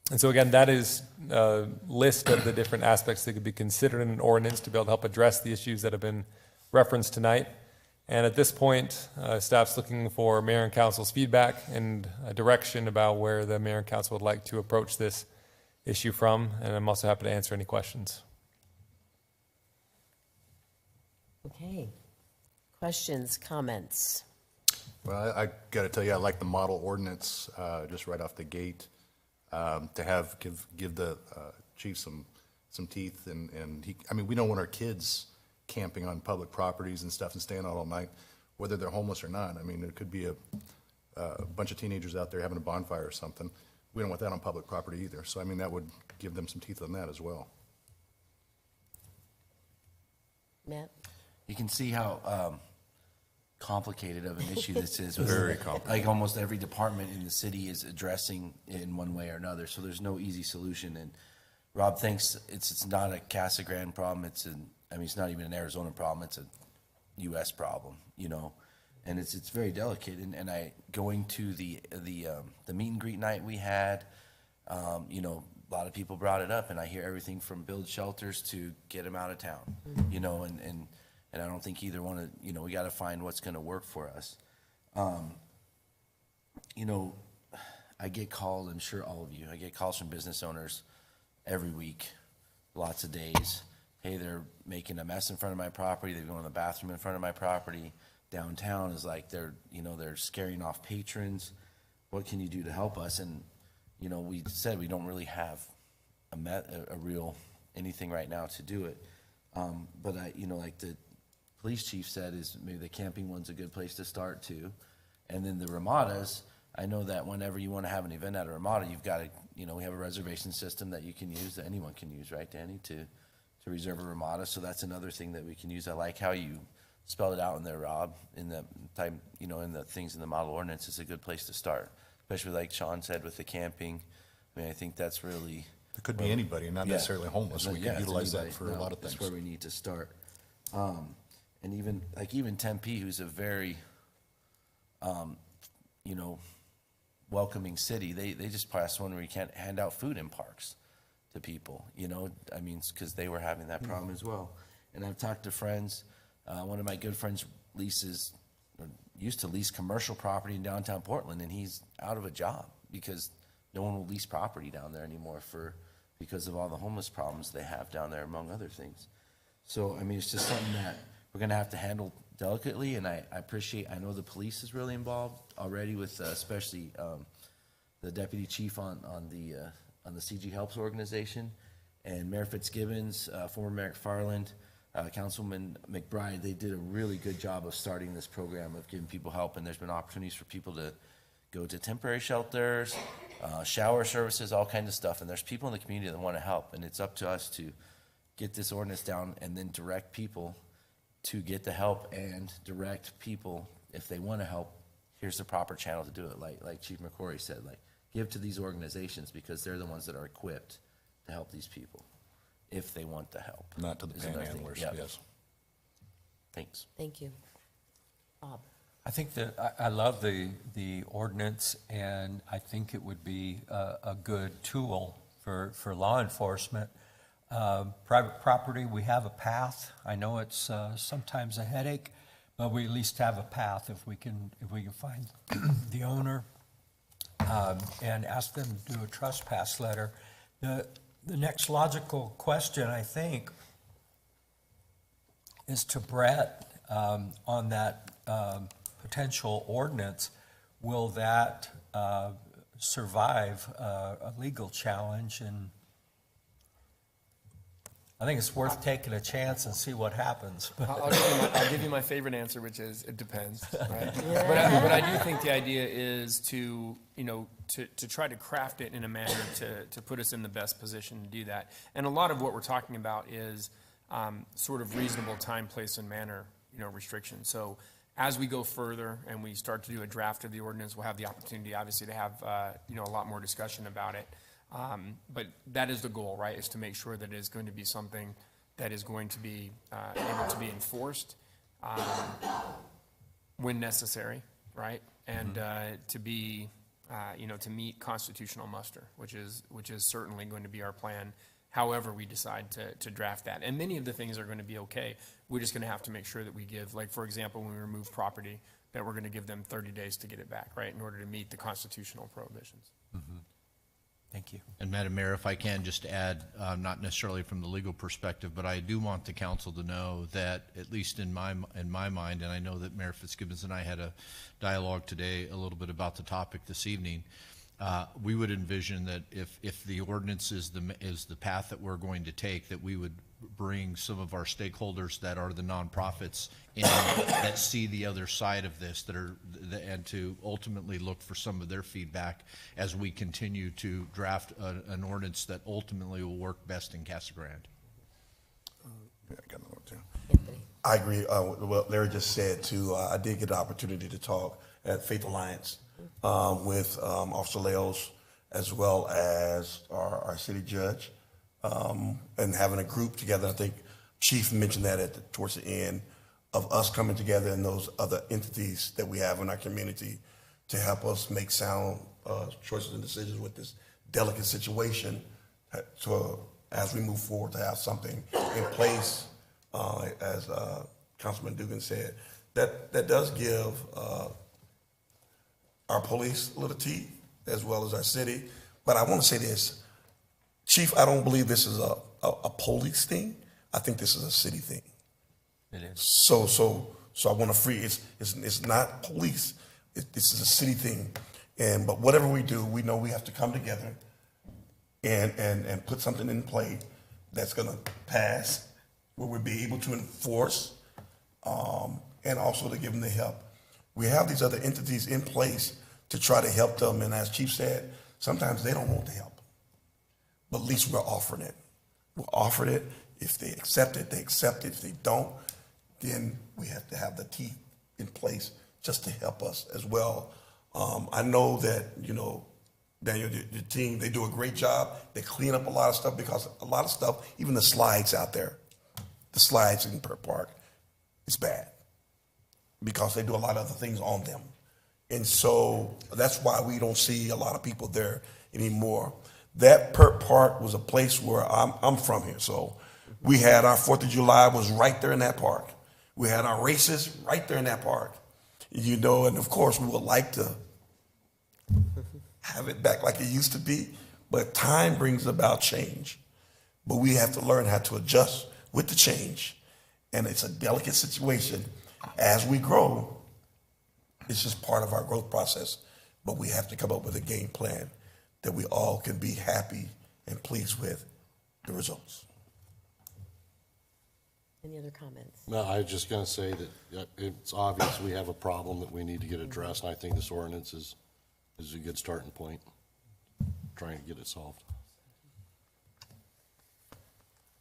S10: And so again, that is a list of the different aspects that could be considered in an ordinance to be able to help address the issues that have been referenced tonight. And at this point, staff's looking for mayor and council's feedback and a direction about where the mayor and council would like to approach this issue from. And I'm also happy to answer any questions.
S1: Okay. Questions, comments?
S11: Well, I got to tell you, I like the model ordinance just right off the gate. To give the chief some teeth, and we don't want our kids camping on public properties and stuff and staying out all night. whether they're homeless or not. I mean, it could be a bunch of teenagers out there having a bonfire or something. We don't want that on public property either. So, I mean, that would give them some teeth on that as well.
S1: Matt?
S12: You can see how complicated of an issue this is.
S11: Very complicated.
S12: Like almost every department in the city is addressing it in one way or another, so there's no easy solution. And Rob thinks it's not a Casa Grande problem. It's not even an Arizona problem. It's a U.S. problem, you know. And it's very delicate. And I going to the meet and greet night we had, you know, a lot of people brought it up, and I hear everything from build shelters to get them out of town, you know, and I don't think either one of, you know, we got to find what's going to work for us. You know, I get called, I'm sure all of you, I get calls from business owners every week, lots of days. Hey, they're making a mess in front of my property. They're going to the bathroom in front of my property. Downtown is like they're scaring off patrons. What can you do to help us? And, you know, we said we don't really have a real anything right now to do it. But like the police chief said, is maybe the camping one's a good place to start too. And then the Ramadas, I know that whenever you want to have an event at a Ramada, you've got to, you know, we have a reservation system that you can use, that anyone can use, right, Danny, to reserve a Ramada. So that's another thing that we can use. I like how you spelled it out in there, Rob, in the time, you know, in the things in the model ordinance. Is a good place to start, especially like Sean said with the camping. I mean, I think that's really.
S11: It could be anybody, not necessarily homeless. We
S12: Yeah,
S11: could
S12: it's
S11: utilize that
S12: anybody.
S11: for a lot of things.
S12: That's where we need to start. And even Tempe, who's a very, you know, welcoming city, they just passed one where you can't hand out food in parks to people, you know, I mean, because they were having that problem as well. And I've talked to friends, one of my good friends used to lease commercial property in downtown Portland, and he's out of a job because no one will lease property down there anymore because of all the homeless problems they have down there, among other things. So, I mean, it's just something that we're going to have to handle delicately, and I know the police is really involved already with especially the deputy chief on the CG Helps organization, and Mayor Fitzgibbons, former Mayor McFarland, Councilman McBride. They did a really good job of starting this program of giving people help, and there's been opportunities for people to go to temporary shelters, shower services, all kinds of stuff. And there's people in the community that want to help, and it's up to us to get this ordinance down and then direct people to get the help, and direct people, if they want to help, here's the proper channel to do it. Like Chief McCrory said, like, give to these organizations because they're the ones that are equipped to help these people if they want the help.
S11: Not to the
S12: Is another thing.
S11: panhandlers,
S12: Yep.
S11: yes.
S12: Thanks.
S1: Thank you. Bob?
S6: I think that I love the ordinance, and I think it would be a good tool for law enforcement. Private property, we have a path. I know it's sometimes a headache, but we at least have a path if we can find the owner and ask them to do a trespass letter. The next logical question, I think, is to Brett on that potential ordinance. Will that survive a legal challenge? And I think it's worth taking a chance and see what happens.
S4: I'll give you my favorite answer, which is it depends. Right? But I do think the idea is to try to craft it in a manner to put us in the best position to do that. And a lot of what we're talking about is sort of reasonable time, place, and manner restrictions. So as we go further and we start to do a draft of the ordinance, we'll have the opportunity, obviously, to have a lot more discussion about it. But that is the goal, right, is to make sure that it is going to be something that is going to be able to be enforced when necessary, right, and to be, to meet constitutional muster, which is certainly going to be our plan, however we decide to draft that. And many of the things are going to be okay. We're just going to have to make sure that we give, like, for example, when we remove property, that we're going to give them 30 days to get it back, right, in order to meet the constitutional prohibitions.
S6: Mm-hmm. Thank you.
S2: And Madam Mayor, if I can just add, not necessarily from the legal perspective, but I do want the council to know that, at least in my mind, and I know that Mayor Fitzgibbons and I had a dialogue today a little bit about the topic this evening, we would envision that if the ordinance is the path that we're going to take, that we would bring some of our stakeholders that are the nonprofits in, that see the other side of this, and to ultimately look for some of their feedback as we continue to draft an ordinance that ultimately will work best in Casa Grande.
S11: Yeah, I got another one too.
S1: Anthony.
S7: I agree with what Larry just said too. I did get the opportunity to talk at Faith Alliance with Officer Leos as well as our city judge, and having a group together. I think Chief mentioned that towards the end of us coming together and those other entities that we have in our community to help us make sound choices and decisions with this delicate situation. So as we move forward, to have something in place, as Councilman Dugan said, that does give our police a little teeth as well as our city. But I want to say this, Chief, I don't believe this is a police thing. I think this is a city thing.
S6: It is.
S7: So I want to free. It's not police. This is a city thing. But whatever we do, we know we have to come together and put something in play that's going to pass, where we'll be able to enforce, and also to give them the help. We have these other entities in place to try to help them, and as Chief said, sometimes they don't want the help. But at least we're offering it. We're offering it. If they accept it, they accept it. If they don't, then we have to have the teeth in place just to help us as well. I know that, Daniel, your team, they do a great job. They clean up a lot of stuff, because a lot of stuff, even the slides out there, the slides in Pearl Park, it's bad because they do a lot of other things on them. And so that's why we don't see a lot of people there anymore. That Pearl Park was a place where I'm from here. So we had our 4th of July was right there in that park. We had our races right there in that park. And of course we would like to have it back like it used to be, but time brings about change. But we have to learn how to adjust with the change. And it's a delicate situation. As we grow, it's just part of our growth process. But we have to come up with a game plan that we all can be happy and pleased with the results.
S1: Any other comments?
S13: No, I was just going to say that it's obvious we have a problem that we need to get addressed, and I think this ordinance is a good starting point, trying to get it solved.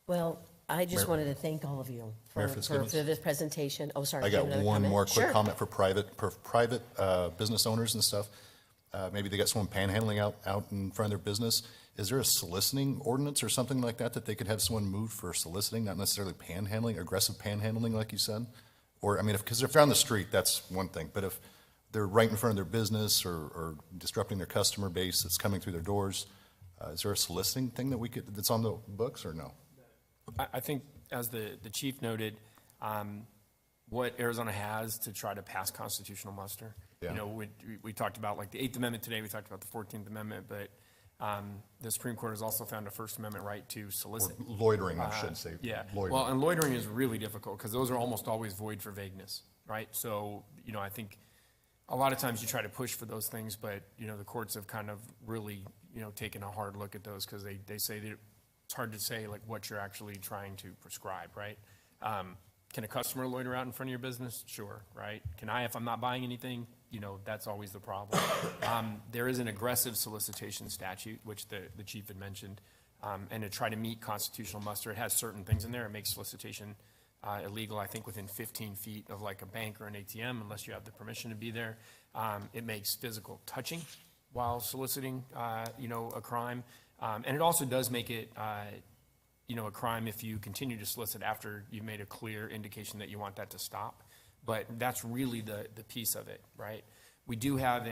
S1: Well, I just wanted to thank all of you for
S11: Mayor Fitzgibbons?
S1: this presentation. Oh, sorry.
S11: I
S1: do you
S11: got
S1: have another
S11: one
S1: comment?
S11: more quick
S1: Sure.
S11: comment for private business owners and stuff. Maybe they got someone panhandling out in front of their business. Is there a soliciting ordinance or something like that they could have someone moved for soliciting, not necessarily panhandling, aggressive panhandling like you said? Or, because if they're on the street, that's one thing. But if they're right in front of their business or disrupting their customer base that's coming through their doors, is there a soliciting thing that's on the books or no?
S4: I think, as the chief noted, what Arizona has to try to pass constitutional muster.
S11: Yeah.
S4: We talked about like the 8th Amendment today, we talked about the 14th Amendment, but the Supreme Court has also found a First Amendment right to solicit.
S11: Or loitering, I should say.
S4: Yeah.
S11: Loitering.
S4: Well, and loitering is really difficult because those are almost always void for vagueness, right? So, I think a lot of times you try to push for those things, but, the courts have kind of really, taken a hard look at those because they say that it's hard to say like what you're actually trying to prescribe, right? Can a customer loiter out in front of your business? Sure, right? Can I, if I'm not buying anything? That's always the problem. There is an aggressive solicitation statute, which the chief had mentioned, and to try to meet constitutional muster, it has certain things in there. It makes solicitation illegal, I think, within 15 feet of like a bank or an ATM, unless you have the permission to be there. It makes physical touching while soliciting, a crime. And it also does make it, a crime if you continue to solicit after you've made a clear indication that you want that to stop. But that's really the piece of it, right? We do have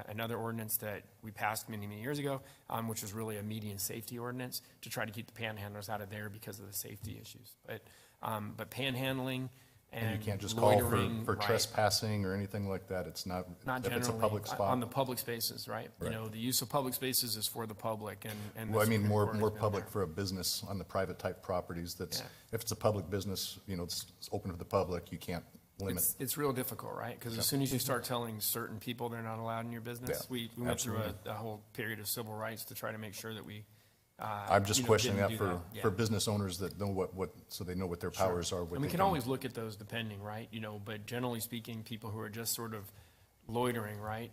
S4: another ordinance that we passed many, many years ago, which was really a median safety ordinance to try to keep the panhandlers out of there because of the safety issues. But panhandling and
S11: you can't just call
S4: loitering,
S11: for
S4: right,
S11: trespassing or anything like that. It's not
S4: not
S11: if it's a
S4: generally
S11: public spot.
S4: on the public spaces, right?
S11: Right.
S4: The use of public spaces is for the public, and
S11: Well,
S4: the Supreme
S11: more
S4: Court has been
S11: public
S4: there.
S11: for a business on the private type properties. That's
S4: Yeah.
S11: if it's a public business, it's open to the public. You can't limit.
S4: It's real difficult, right? Because as soon as you start telling certain people they're not allowed in your business,
S11: Yeah,
S4: we went through
S11: absolutely.
S4: a whole period of civil rights to try to make sure that we
S11: I'm just questioning
S4: didn't
S11: that
S4: do
S11: for,
S4: Yeah.
S11: for business owners that know so they know what their powers are. what
S4: And we
S11: they
S4: can always look at those depending, right? But generally speaking, people who are just sort of loitering, right?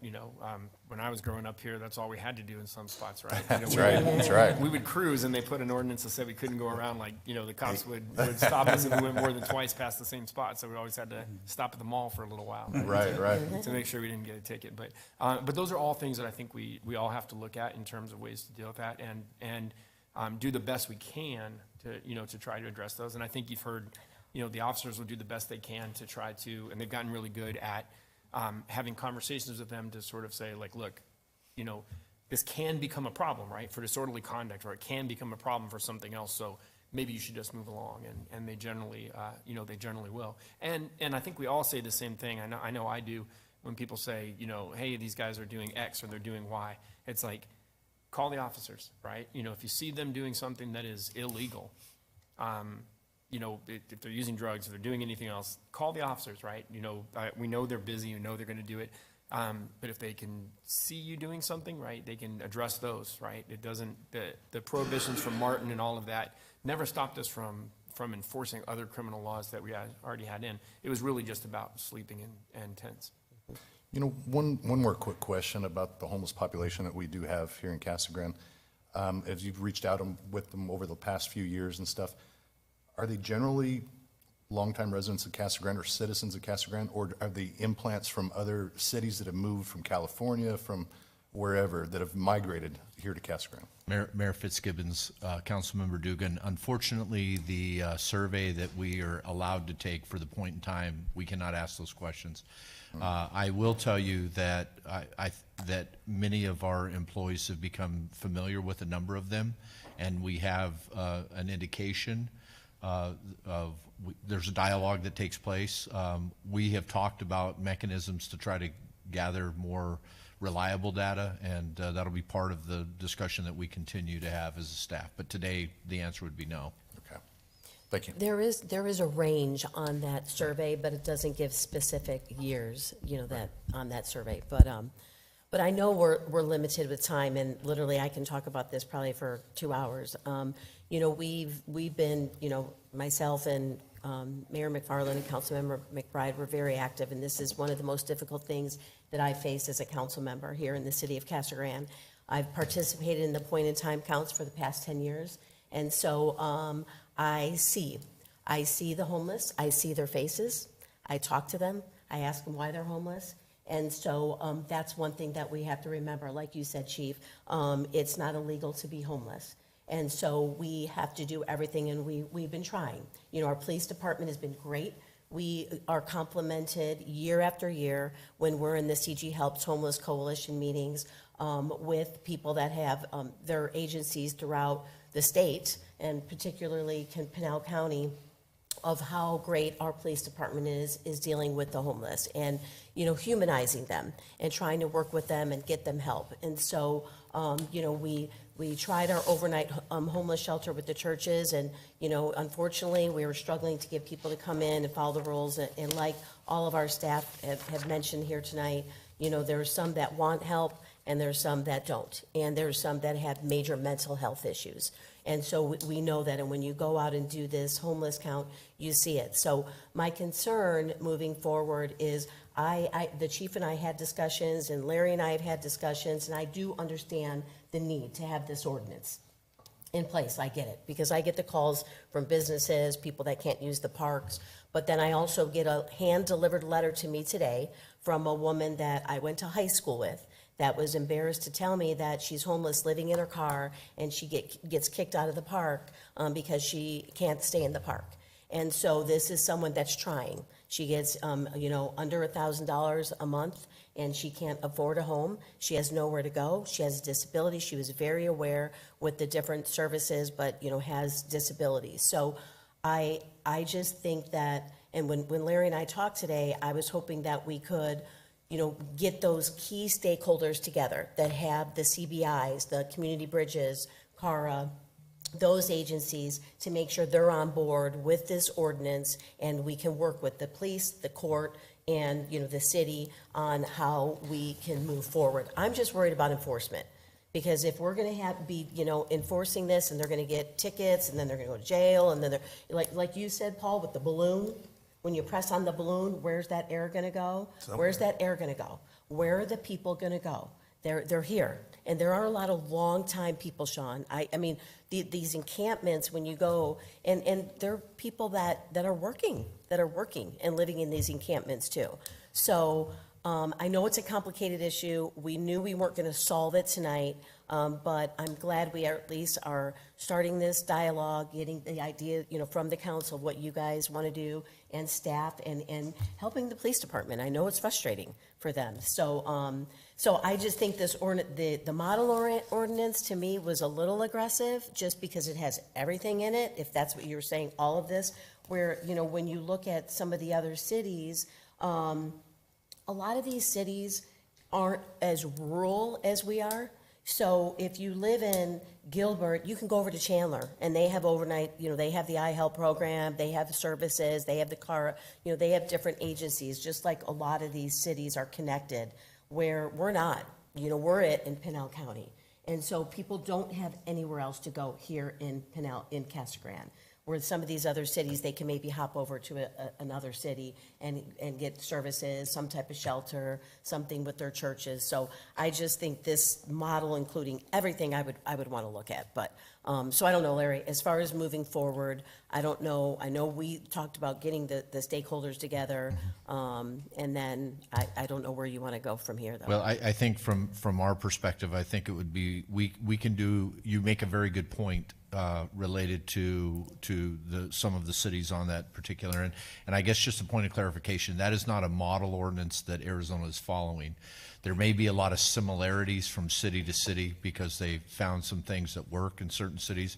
S4: When I was growing up here, that's all we had to do in some spots, right?
S11: That's right, that's right.
S4: We would cruise and they put an ordinance that said we couldn't go around, like, the cops would stop us if we went more than twice past the same spot. So we always had to stop at the mall for a little while.
S11: Right.
S4: To make sure we didn't get a ticket. But those are all things that I think we all have to look at in terms of ways to deal with that and do the best we can to try to address those. And I think you've heard, the officers will do the best they can to try to, and they've gotten really good at having conversations with them to sort of say, like, look, this can become a problem, right, for disorderly conduct, or it can become a problem for something else. So maybe you should just move along, and they generally, they generally will. And I think we all say the same thing. I know I do when people say, hey, these guys are doing X or they're doing Y. It's like, call the officers, right? If you see them doing something that is illegal, if they're using drugs, if they're doing anything else, call the officers, right? We know they're busy, we know they're going to do it. But if they can see you doing something, right, they can address those, right? It doesn't, the prohibitions from Martin and all of that never stopped us from enforcing other criminal laws that we already had in. It was really just about sleeping in tents.
S11: One more quick question about the homeless population that we do have here in Casa Grande. As you've reached out with them over the past few years and stuff, are they generally longtime residents of Casa Grande or citizens of Casa Grande, or are they implants from other cities that have moved from California, from wherever, that have migrated here to Casa Grande?
S2: Mayor Fitzgibbons, Councilmember Dugan, unfortunately, the survey that we are allowed to take for the point in time, we cannot ask those questions. I will tell you that that many of our employees have become familiar with a number of them, and we have an indication there's a dialogue that takes place. We have talked about mechanisms to try to gather more reliable data, and that'll be part of the discussion that we continue to have as a staff. But today, the answer would be no.
S11: Okay, thank you.
S1: There is a range on that survey, but it doesn't give specific years, that on that survey. But I know we're limited with time, and literally I can talk about this probably for 2 hours. We've been, myself and Mayor McFarland and Councilmember McBride were very active, and this is one of the most difficult things that I face as a council member here in the city of Casa Grande. I've participated in the point-in-time counts for the past 10 years, and so I see the homeless, I see their faces, I talk to them, I ask them why they're homeless, and so that's one thing that we have to remember. Like you said, Chief, it's not illegal to be homeless. And so we have to do everything, and we've been trying. Our police department has been great. We are complimented year after year when we're in the CG Helps Homeless Coalition meetings with people that have their agencies throughout the state, and particularly Pinal County, of how great our police department is dealing with the homeless and, humanizing them and trying to work with them and get them help. And so, we tried our overnight homeless shelter with the churches, and, unfortunately, we were struggling to get people to come in and follow the rules. And like all of our staff have mentioned here tonight, there are some that want help, and there's some that don't. And there's some that have major mental health issues. And so we know that, and when you go out and do this homeless count, you see it. So my concern moving forward is the chief and I had discussions, and Larry and I have had discussions, and I do understand the need to have this ordinance in place. I get it, because I get the calls from businesses, people that can't use the parks. But then I also get a hand-delivered letter to me today from a woman that I went to high school with, that was embarrassed to tell me that she's homeless, living in her car, and she gets kicked out of the park because she can't stay in the park. And so this is someone that's trying. She gets, under $1,000 a month, and she can't afford a home. She has nowhere to go. She has a disability. She was very aware with the different services, but, has disabilities. So I just think that, and when Larry and I talked today, I was hoping that we could, get those key stakeholders together that have the CBIs, the community bridges, CARA, those agencies, to make sure they're on board with this ordinance, and we can work with the police, the court, and the city on how we can move forward. I'm just worried about enforcement, Because if we're gonna be, enforcing this and they're gonna get tickets and then they're gonna go to jail and then they're, like you said, Paul, with the balloon, when you press on the balloon, where's that air gonna go? Where's that air gonna go? Where are the people gonna go? They're here. And there are a lot of longtime people, Sean. I mean, these encampments, when you go, and there are people that are working and living in these encampments too. So, I know it's a complicated issue. We knew we weren't going to solve it tonight, but I'm glad we at least are starting this dialogue, getting the idea, from the council of what you guys want to do and staff and helping the police department. I know it's frustrating for them. So, so I just think this the model ordinance to me was a little aggressive just because it has everything in it. If that's what you were saying, all of this, where, when you look at some of the other cities, a lot of these cities aren't as rural as we are. So if you live in Gilbert, you can go over to Chandler and they have overnight, they have the iHelp program, they have services, they have the car, they have different agencies, just like a lot of these cities are connected where we're not, we're in Pinal County. And so people don't have anywhere else to go here in Casa Grande. Where some of these other cities, they can maybe hop over to another city and get services, some type of shelter, something with their churches. So I just think this model, including everything, I would want to look at. But so I don't know, Larry. As far as moving forward, I don't know. I know we talked about getting the stakeholders together, and then I don't know where you want to go from here, though.
S2: Well, I think from our perspective, I think it would be, we can do, you make a very good point related to some of the cities on that particular, and I guess just a point of clarification, that is not a model ordinance that Arizona is following. There may be a lot of similarities from city to city because they found some things that work in certain cities.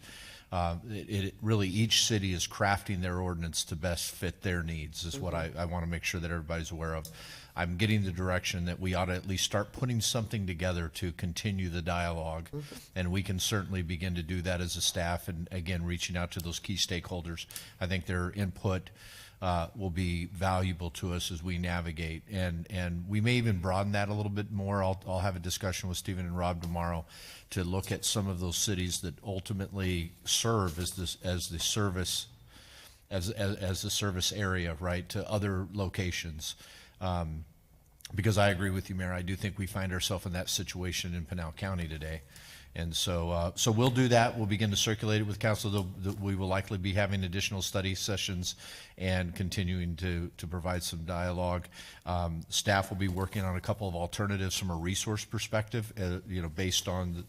S2: It really, each city is crafting their ordinance to best fit their needs is what I want to make sure that everybody's aware of. I'm getting the direction that we ought to at least start putting something together to continue the dialogue. And we can certainly begin to do that as a staff and, again, reaching out to those key stakeholders. I think their input will be valuable to us as we navigate. And we may even broaden that a little bit more. I'll have a discussion with Stephen and Rob tomorrow to look at some of those cities that ultimately serve as the service area, right, to other locations. Because I agree with you, Mayor. I do think we find ourselves in that situation in Pinal County today. And so we'll do that. We'll begin to circulate it with council. We will likely be having additional study sessions and continuing to provide some dialogue. Staff will be working on a couple of alternatives from a resource perspective, based on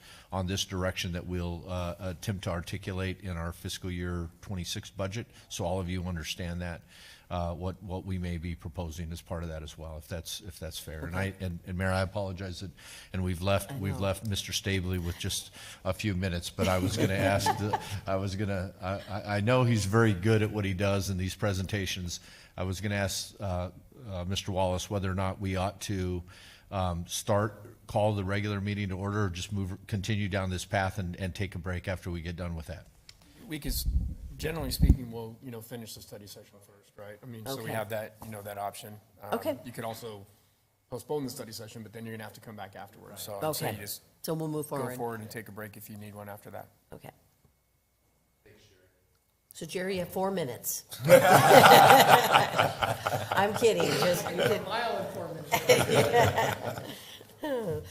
S2: this direction that we'll attempt to articulate in our fiscal year 26 budget. So all of you understand that. What we may be proposing as part of that as well, if that's fair. Okay. And Mayor, I apologize that, and we've left Mr. Stabley with just a few minutes, but I was going to ask. I know he's very good at what he does in these presentations. I was going to ask Mr. Wallace whether or not we ought to call the regular meeting to order, or just continue down this path and take a break after we get done with that.
S4: We could, generally speaking, we'll finish the study session first, right? I mean, so we
S1: Okay.
S4: have that that option.
S1: Okay.
S4: You could also postpone the study session, but then you're gonna have to come back afterwards. So I'd say
S1: Okay.
S4: you just
S1: So we'll move
S4: go
S1: forward.
S4: forward and take a break if you need one after that.
S1: Okay. So Jerry, you have 4 minutes. I'm kidding. Just I'm kidding.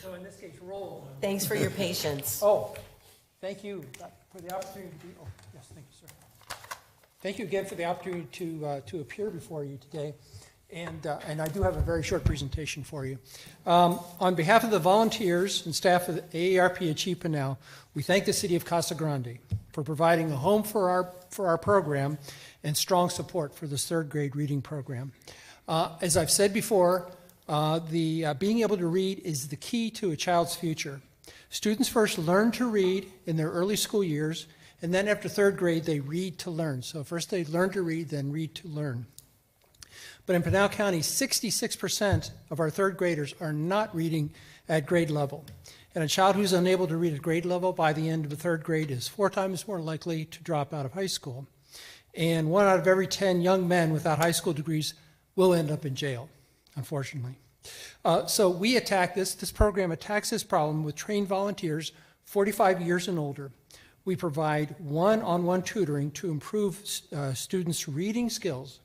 S14: So in this case, roll.
S1: Thanks for your patience.
S14: Oh, thank you for the opportunity to be, oh, yes, thank you, sir. Thank you again for the opportunity to appear before you today. And I do have a very short presentation for you. On behalf of the volunteers and staff of the AARP Achieve Pinal, we thank the City of Casa Grande for providing a home for our program and strong support for this third grade reading program. As I've said before, being able to read is the key to a child's future. Students first learn to read in their early school years, and then after third grade, they read to learn. So first they learn to read, then read to learn. But in Pinal County, 66% of our third graders are not reading at grade level. And a child who's unable to read at grade level by the end of the third grade is 4 times more likely to drop out of high school. And 1 out of every 10 young men without high school degrees will end up in jail, unfortunately. So we attack this program attacks this problem with trained volunteers, 45 years and older. We provide one-on-one tutoring to improve students' reading skills.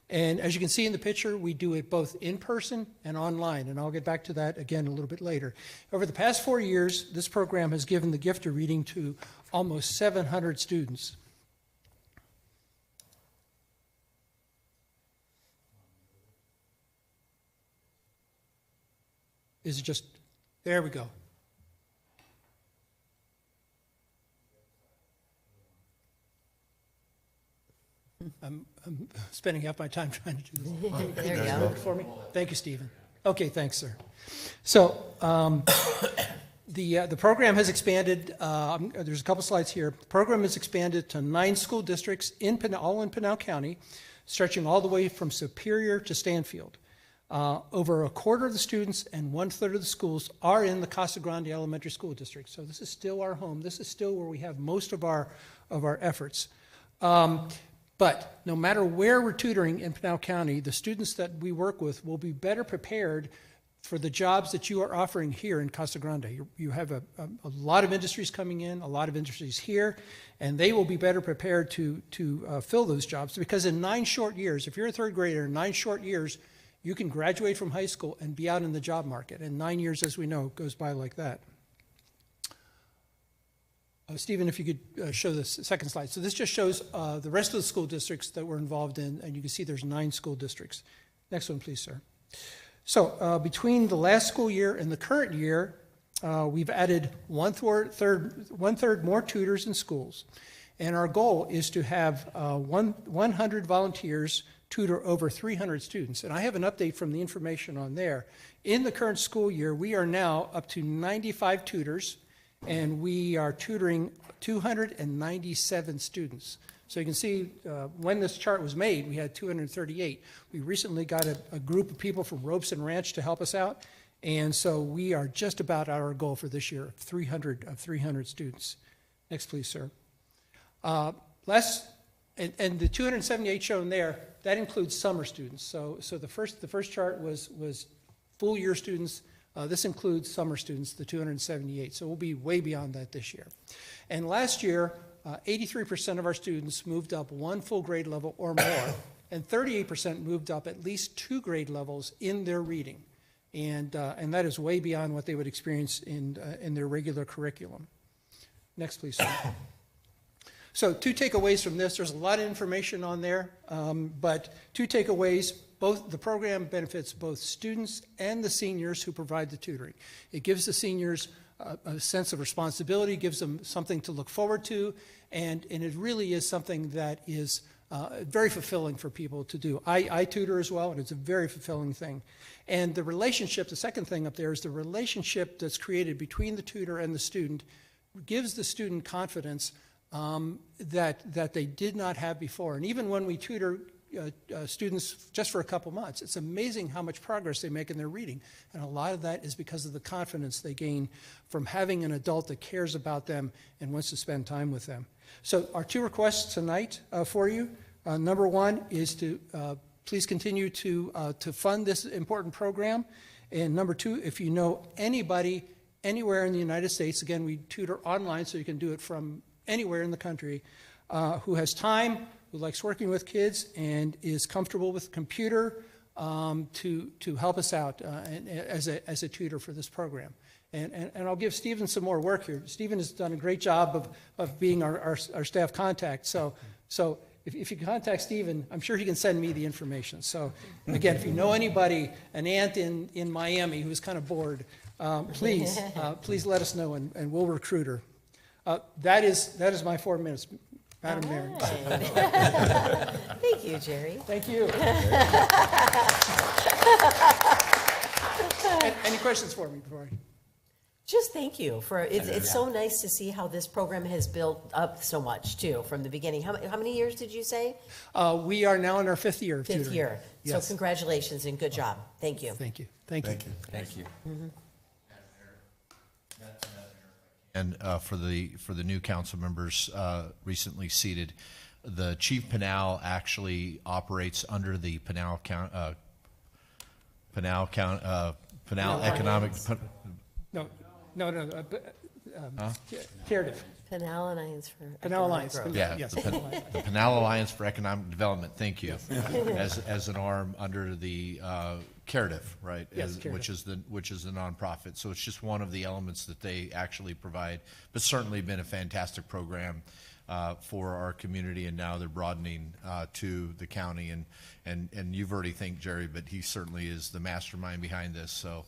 S14: And as you can see in the picture, we do it both in person and online, and I'll get back to that again a little bit later. Over the past 4 years, this program has given the gift of reading to almost 700 students. Is it just, there we go. I'm spending half my time trying to do this.
S1: There you go.
S14: For me? Thank you, Stephen. Okay, thanks, sir. So the program has expanded. There's a couple slides here. The program has expanded to 9 school districts, all in Pinal County, stretching all the way from Superior to Stanfield. Over a quarter of the students and 1/3 of the schools are in the Casa Grande Elementary School District. So this is still our home. This is still where we have most of our efforts. But no matter where we're tutoring in Pinal County, the students that we work with will be better prepared for the jobs that you are offering here in Casa Grande. You have a lot of industries coming in, a lot of industries here, and they will be better prepared to fill those jobs. Because in 9 short years, if you're a 3rd grader, in 9 short years, you can graduate from high school and be out in the job market. And 9 years, as we know, goes by like that. Stephen, if you could show the second slide. So this just shows the rest of the school districts that we're involved in, and you can see there's 9 school districts. Next one, please, sir. So between the last school year and the current year, we've added 1/3 more tutors in schools. And our goal is to have 100 volunteers tutor over 300 students. And I have an update from the information on there. In the current school year, we are now up to 95 tutors, and we are tutoring 297 students. So you can see when this chart was made, we had 238. We recently got a group of people from Ropes and Ranch to help us out, and so we are just about at our goal for this year of 300 students. Next, please, sir. And the 278 shown there, that includes summer students. So the first chart was full year students. This includes summer students, the 278. So we'll be way beyond that this year. And last year, 83% of our students moved up 1 full grade level or more, and 38% moved up at least 2 grade levels in their reading. And that is way beyond what they would experience in their regular curriculum. Next, please, sir. So 2 takeaways from this. There's a lot of information on there, but 2 takeaways. The program benefits both students and the seniors who provide the tutoring. It gives the seniors a sense of responsibility, gives them something to look forward to, and it really is something that is very fulfilling for people to do. I tutor as well, and it's a very fulfilling thing. And the relationship, the second thing up there is the relationship that's created between the tutor and the student gives the student confidence that they did not have before. And even when we tutor students just for a couple months, it's amazing how much progress they make in their reading. And a lot of that is because of the confidence they gain from having an adult that cares about them and wants to spend time with them. So our 2 requests tonight for you. Number 1 is to please continue to fund this important program. And number 2, if you know anybody anywhere in the United States, again, we tutor online so you can do it from anywhere in the country, who has time, who likes working with kids, and is comfortable with computer to help us out as a tutor for this program. And I'll give Stephen some more work here. Stephen has done a great job of being our staff contact. So if you contact Stephen, I'm sure he can send me the information. So again, if you know anybody, an aunt in Miami who's kind of bored, please let us know, and we'll recruit her. That is my 4 minutes, Madam Mayor.
S1: Thank you, Jerry.
S14: Thank you. Any questions for me before I?
S1: Just thank you for it's so nice to see how this program has built up so much too from the beginning. How many years did you say?
S14: We are now in our 5th year of tutoring.
S1: 5th year.
S14: Yes.
S1: So congratulations and good job. Thank you.
S14: Thank you. Thank you.
S6: Thank you.
S1: Mm-hmm.
S2: And for the new council members recently seated, the Chief Pinal actually operates under the Pinal Pinal County, Pinal Economic,
S14: No, Carediff,
S1: Pinal Alliance for.
S14: Pinal Alliance.
S1: Economic Growth.
S2: yeah,
S14: Yes.
S2: the Pinal Alliance for Economic Development, thank you, as an arm under the Carediff, right?
S14: Yes,
S2: Which is the nonprofit. So it's just one of the elements that they actually provide, but certainly been a fantastic program for our community, and now they're broadening to the county. And you've already thanked Jerry, but he certainly is the mastermind behind this. So.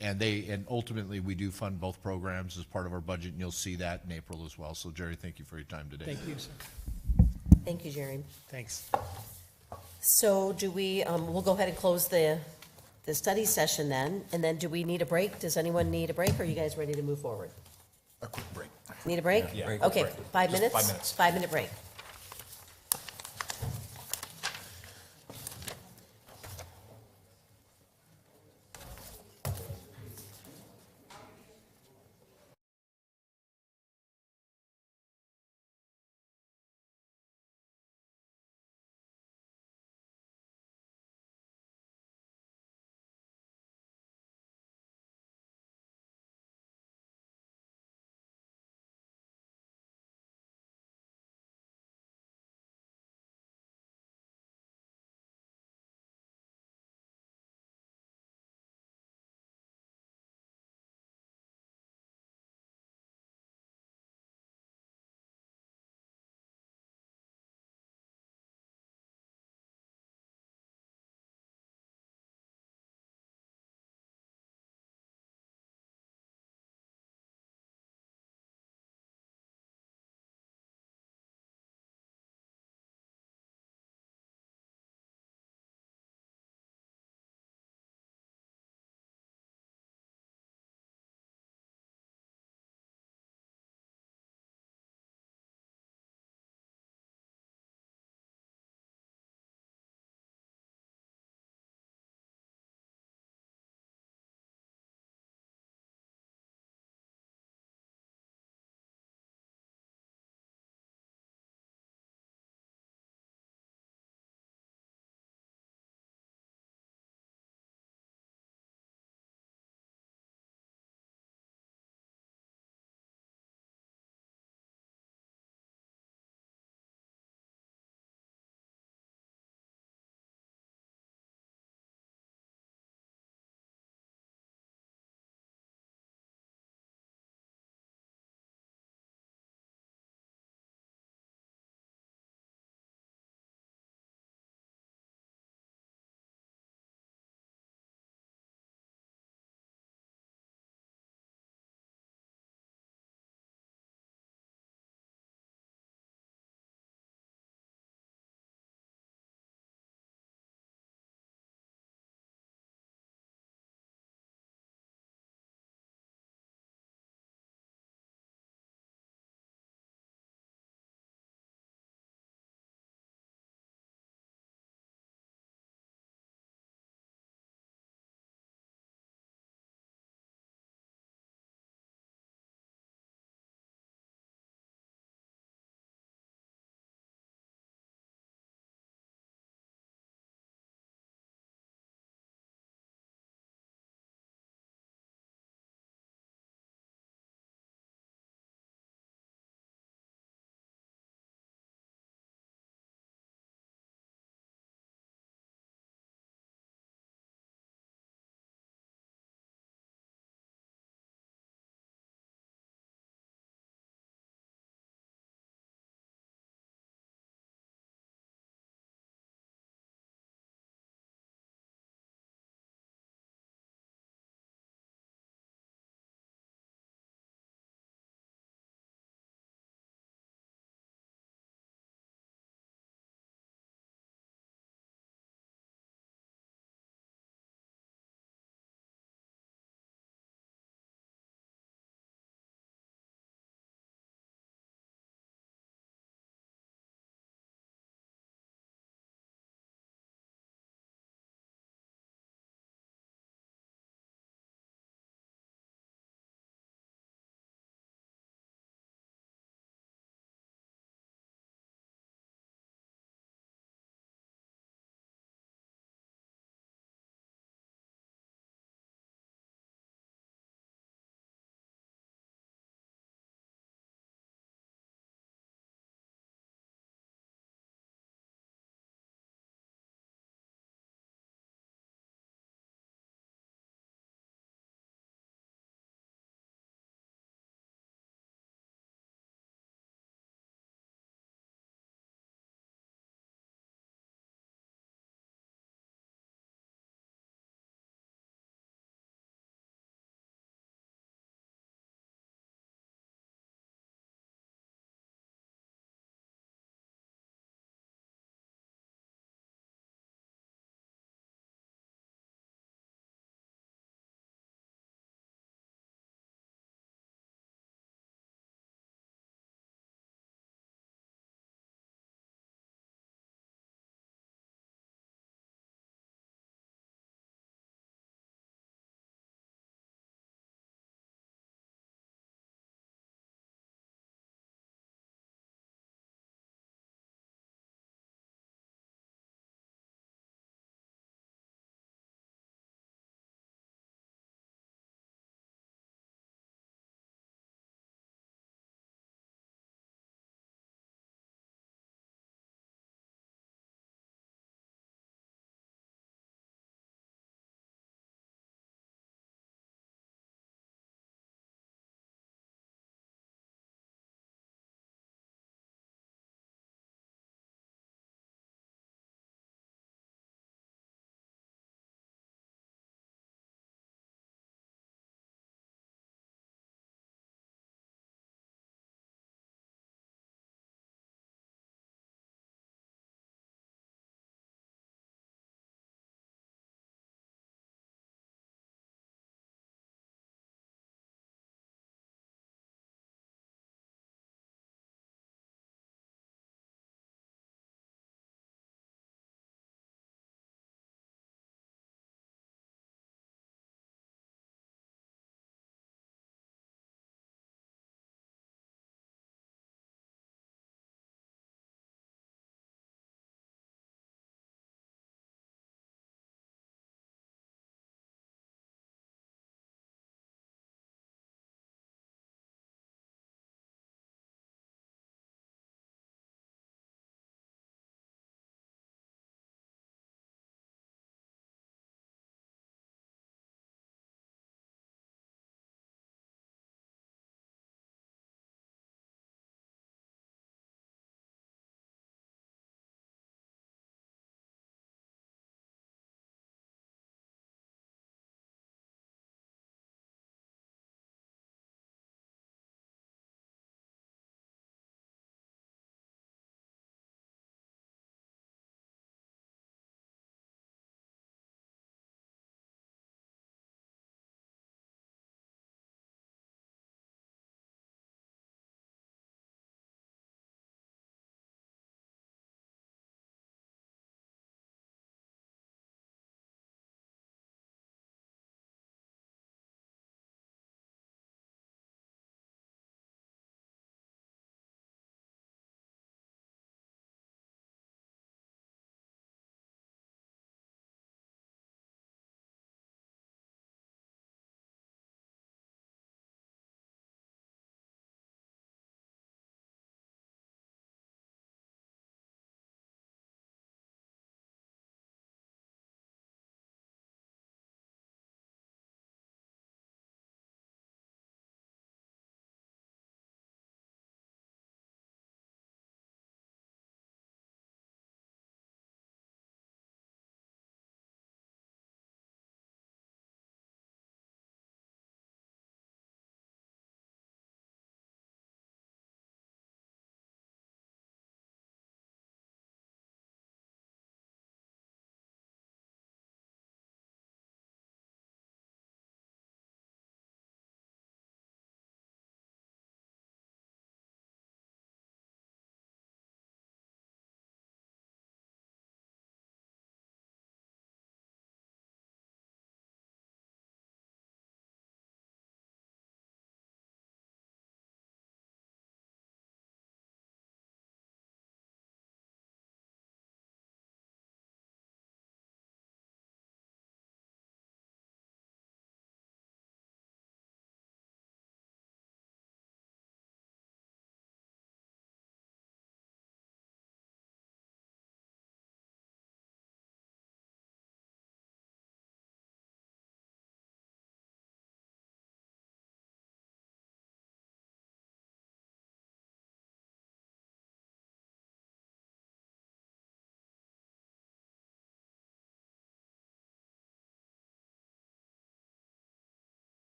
S2: And ultimately, we do fund both programs as part of our budget, and you'll see that in April as well. So, Jerry, thank you for your time today.
S14: Thank you, sir.
S1: Thank you, Jerry.
S14: Thanks.
S1: So do we, we'll go ahead and close the study session then, and then do we need a break? Does anyone need a break, or are you guys ready to move forward?
S11: A quick break.
S1: Need a break?
S11: Yeah.
S1: Okay, 5
S11: Just
S1: minutes?
S11: 5 minutes.
S1: 5-minute break.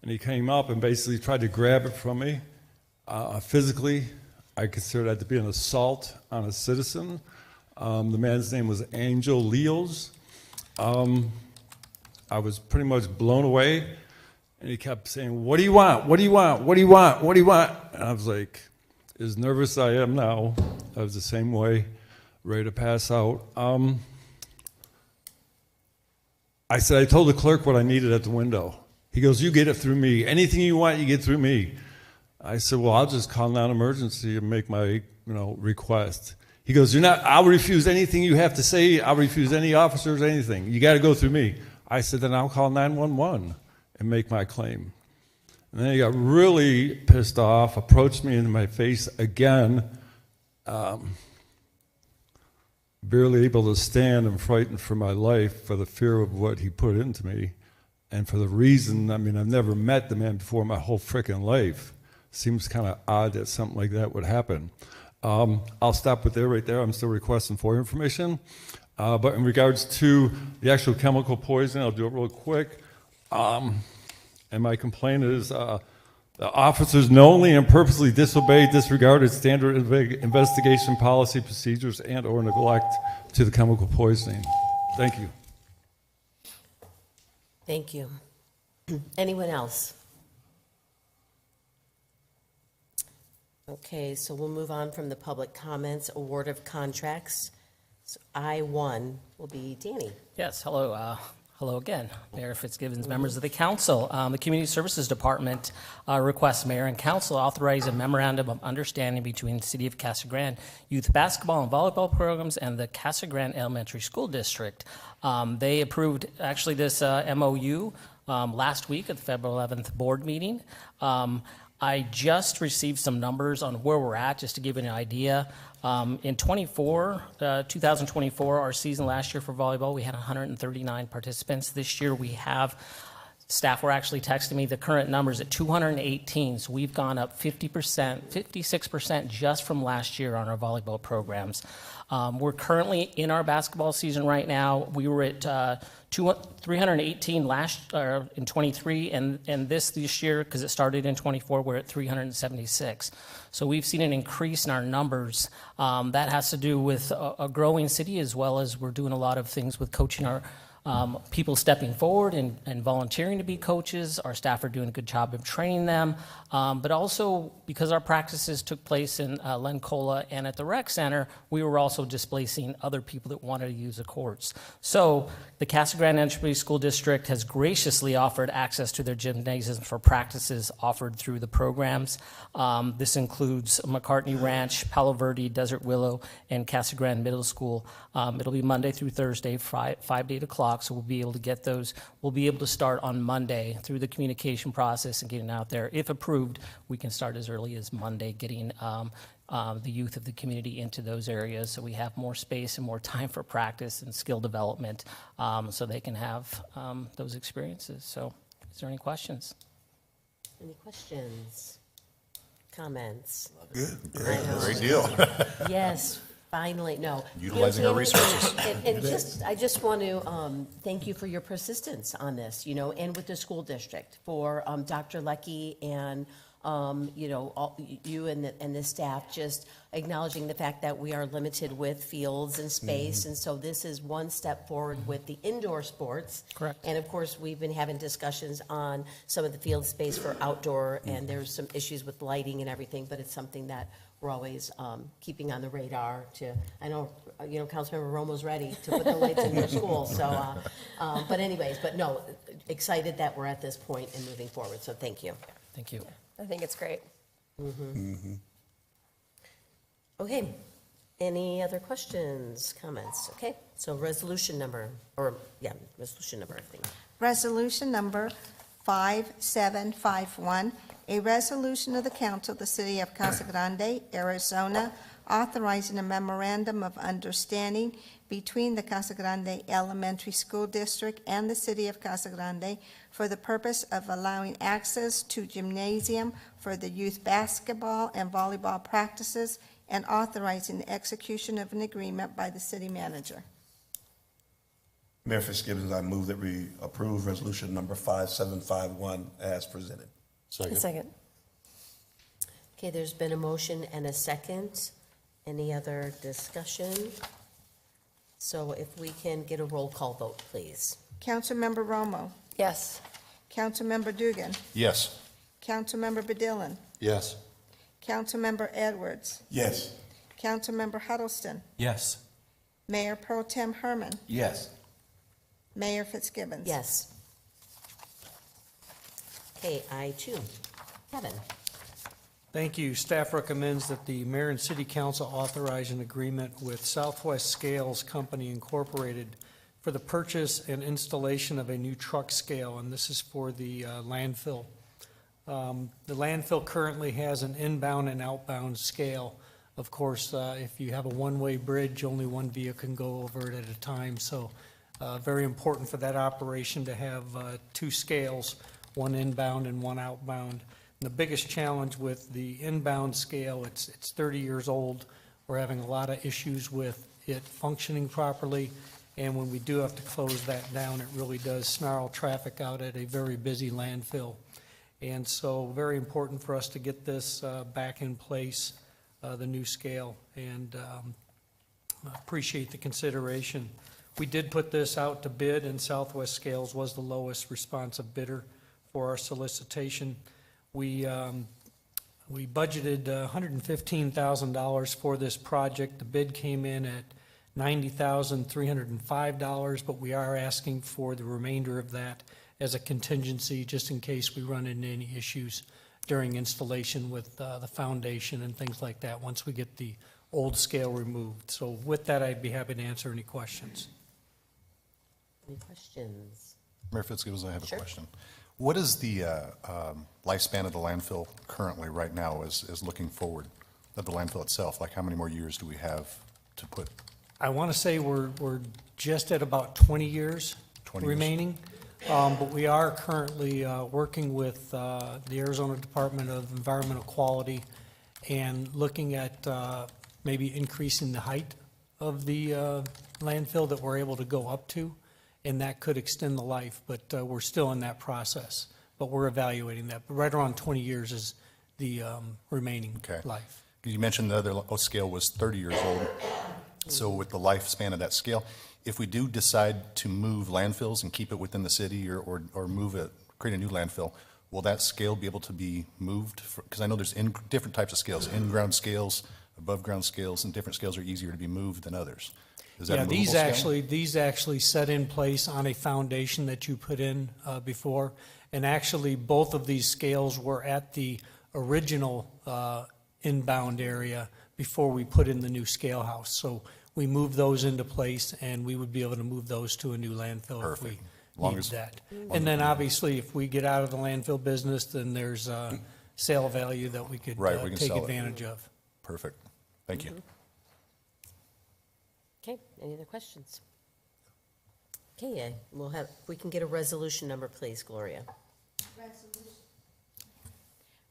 S15: and he came up and basically tried to grab it from me. Physically, I consider that to be an assault on a citizen. The man's name was Angel Leos. I was pretty much blown away, and he kept saying, "What do you want? What do you want? What do you want? What do you want?" And I was like, as nervous as I am now, I was the same way, ready to pass out. I said, I told the clerk what I needed at the window. He goes, "You get it through me. Anything you want, you get through me." I said, "Well, I'll just call non-emergency and make my, request." He goes, I'll refuse anything you have to say. I'll refuse any officers, anything. You got to go through me." I said, "Then I'll call 911 and make my claim." And then he got really pissed off, approached me in my face again, barely able to stand and frightened for my life for the fear of what he put into me. And for the reason, I've never met the man before in my whole frickin' life. Seems kind of odd that something like that would happen. I'll stop with there right there. I'm still requesting for information. But in regards to the actual chemical poisoning, I'll do it real quick. And my complaint is the officers knowingly and purposely disobeyed, disregarded standard investigation policy procedures and or neglect to the chemical poisoning. Thank you.
S1: Thank you. Anyone else? Okay, so we'll move on from the public comments, award of contracts. So I-1 will be Danny.
S5: Yes, hello. Hello again, Mayor Fitzgibbons, members of the council. The Community Services Department requests Mayor and Council authorize a memorandum of understanding between the City of Casa Grande Youth Basketball and Volleyball Programs and the Casa Grande Elementary School District. They approved actually this MOU last week at the February 11th board meeting. I just received some numbers on where we're at, just to give you an idea. In 2024, our season last year for volleyball, we had 139 participants. This year we have, staff were actually texting me, the current numbers at 218. So we've gone up 50%, 56% just from last year on our volleyball programs. We're currently in our basketball season right now. We were at 318 in 23, and this year, because it started in 24, we're at 376. So we've seen an increase in our numbers. That has to do with a growing city, as well as we're doing a lot of things with coaching our people stepping forward and volunteering to be coaches. Our staff are doing a good job of training them, but also because our practices took place in Lencola and at the rec center, we were also displacing other people that wanted to use the courts. So the Casa Grande Elementary School District has graciously offered access to their gymnasiums for practices offered through the programs. This includes McCartney Ranch, Palo Verde, Desert Willow, and Casa Grande Middle School. It'll be Monday through Thursday, 5 to 8 o'clock, so we'll be able to get those. We'll be able to start on Monday through the communication process and getting out there. If approved, we can start as early as Monday, getting the youth of the community into those areas so we have more space and more time for practice and skill development, so they can have those experiences. So is there any questions?
S1: Any questions? Comments?
S11: Good. Great deal.
S1: Yes, finally, no.
S11: Utilizing our resources.
S1: And I just want to thank you for your persistence on this, and with the school district, for Dr. Leckie and you and the staff just acknowledging the fact that we are limited with fields and space, and so this is one step forward with the indoor sports.
S5: Correct.
S1: And of course, we've been having discussions on some of the field space for outdoor, and there's some issues with lighting and everything, but it's something that we're always keeping on the radar I know, Councilmember Romo's ready to put the lights in your school, so, but no, excited that we're at this point and moving forward, so thank you.
S5: Thank you.
S16: I think it's great.
S1: Okay, any other questions, comments? Okay, so resolution number, I think.
S17: Resolution number 5751, a resolution of the Council of the City of Casa Grande, Arizona, authorizing a memorandum of understanding between the Casa Grande Elementary School District and the City of Casa Grande for the purpose of allowing access to gymnasium for the youth basketball and volleyball practices and authorizing the execution of an agreement by the city manager.
S7: Mayor Fitzgibbons, I move that we approve resolution number 5751 as presented.
S1: Second. Okay, there's been a motion and a second. Any other discussion? So if we can get a roll call vote, please.
S17: Councilmember Romo,
S1: Yes.
S17: Councilmember Dugan,
S11: Yes.
S17: Councilmember Badillon,
S13: Yes.
S17: Councilmember Edwards,
S7: Yes.
S17: Councilmember Huddleston,
S6: Yes.
S17: Mayor Pro Tem Herman,
S12: Yes.
S17: Mayor Fitzgibbons.
S1: Yes. Okay, I2. Kevin.
S14: Thank you. Staff recommends that the mayor and city council authorize an agreement with Southwest Scales Company Incorporated for the purchase and installation of a new truck scale, and this is for the landfill. The landfill currently has an inbound and outbound scale. Of course, if you have a one-way bridge, only one vehicle can go over it at a time, so very important for that operation to have two scales, one inbound and one outbound. The biggest challenge with the inbound scale, it's 30 years old. We're having a lot of issues with it functioning properly, and when we do have to close that down, it really does snarl traffic out at a very busy landfill. And so very important for us to get this back in place, the new scale, and appreciate the consideration. We did put this out to bid, and Southwest Scales was the lowest responsive bidder for our solicitation. We budgeted $115,000 for this project. The bid came in at $90,305, but we are asking for the remainder of that as a contingency, just in case we run into any issues during installation with the foundation and things like that, once we get the old scale removed. So with that, I'd be happy to answer any questions.
S1: Any questions?
S11: Mayor Fitzgibbons, I have
S1: Sure.
S11: a question. What is the lifespan of the landfill currently, right now, is looking forward, of the landfill itself? Like, how many more years do we have to put?
S14: I want to say we're just at about 20 years
S11: 20 years.
S14: remaining. But we are currently working with the Arizona Department of Environmental Quality and looking at maybe increasing the height of the landfill that we're able to go up to, and that could extend the life, but we're still in that process. But we're evaluating that. But right around 20 years is the remaining
S11: Okay.
S14: life.
S11: You mentioned the other scale was 30 years old. So with the lifespan of that scale, if we do decide to move landfills and keep it within the city or move it, create a new landfill, will that scale be able to be moved? Because I know there's different types of scales, in-ground scales, above-ground scales, and different scales are easier to be moved than others. Is that a
S14: Yeah,
S11: movable scale?
S14: these actually set in place on a foundation that you put in before. And actually, both of these scales were at the original inbound area before we put in the new scale house. So we moved those into place, and we would be able to move those to a new landfill if we
S11: Perfect. Long
S14: need
S11: as-
S14: that. And then obviously, if we get out of the landfill business, then there's sale value that we could
S11: Right, we can
S14: take
S11: sell it.
S14: advantage of.
S11: Perfect. Thank you.
S1: Okay, any other questions? Okay, we'll have, if we can get a resolution number, please, Gloria.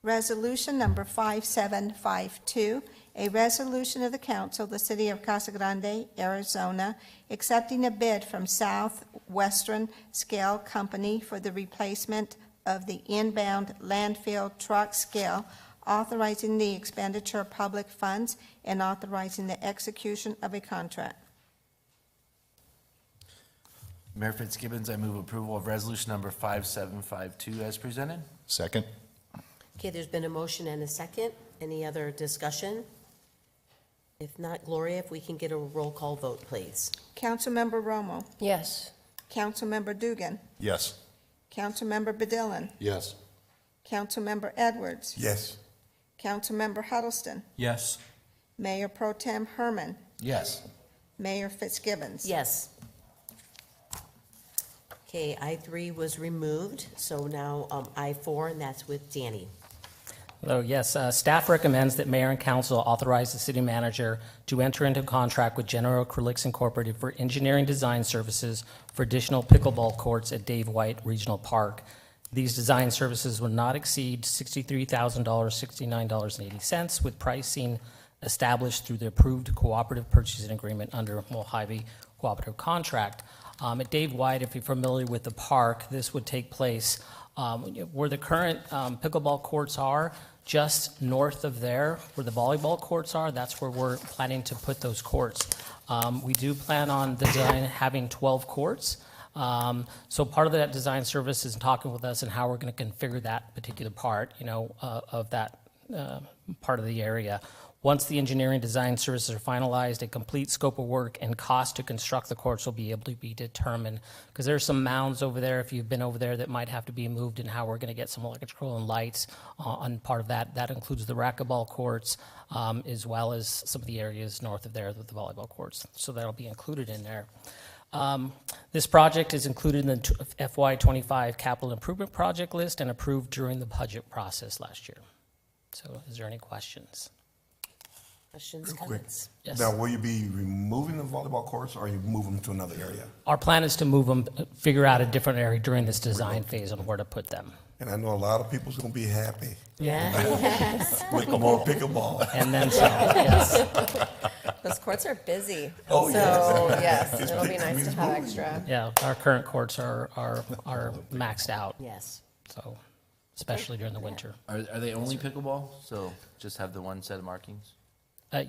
S17: Resolution number 5752, a resolution of the council of the city of Casa Grande, Arizona, accepting a bid from Southwestern Scale Company for the replacement of the inbound landfill truck scale, authorizing the expenditure of public funds and authorizing the execution of a contract.
S12: Mayor Fitzgibbons, I move approval of resolution number 5752 as presented.
S11: Second?
S1: Okay, there's been a motion and a second. Any other discussion? If not, Gloria, if we can get a roll call vote, please.
S17: Councilmember Romo,
S1: Yes.
S17: Councilmember Dugan,
S11: Yes.
S17: Councilmember Badillon,
S13: Yes.
S17: Councilmember Edwards,
S7: Yes.
S17: Councilmember Huddleston,
S6: Yes.
S17: Mayor Pro Tem Herman,
S12: Yes.
S17: Mayor Fitzgibbons.
S1: Yes. Okay, I3 was removed, so now I4, and that's with Danny.
S5: So yes, staff recommends that mayor and council authorize the city manager to enter into a contract with General Acrylics Incorporated for engineering design services for additional pickleball courts at Dave White Regional Park. These design services would not exceed $63,000, $69.80, with pricing established through the approved cooperative purchasing agreement under Mojave Cooperative Contract. At Dave White, if you're familiar with the park, this would take place where the current pickleball courts are, just north of there, where the volleyball courts are. That's where we're planning to put those courts. We do plan on the design having 12 courts. So part of that design service is talking with us and how we're going to configure that particular part, of that part of the area. Once the engineering design services are finalized, a complete scope of work and cost to construct the courts will be able to be determined. Because there's some mounds over there, if you've been over there, that might have to be moved, and how we're going to get some electrical and lights on part of that. That includes the racquetball courts, as well as some of the areas north of there with the volleyball courts. So that'll be included in there. This project is included in the FY25 capital improvement project list and approved during the budget process last year. So is there any questions?
S1: Questions,
S7: Real quick.
S1: comments?
S5: Yes.
S7: Now, will you be removing the volleyball courts, or you move them to another area?
S5: Our plan is to move them, figure out a different area during this design phase on where to put them.
S7: And I know a lot of people's gonna be happy
S1: Yes.
S7: with more pickleball.
S5: And then some, yes.
S16: Those courts are busy.
S7: Oh,
S16: So,
S7: yes.
S16: yes, it'll be nice to have extra.
S5: Yeah, our current courts are maxed out,
S1: Yes.
S5: so, especially during the winter.
S12: Are they only pickleball? So just have the one set of markings?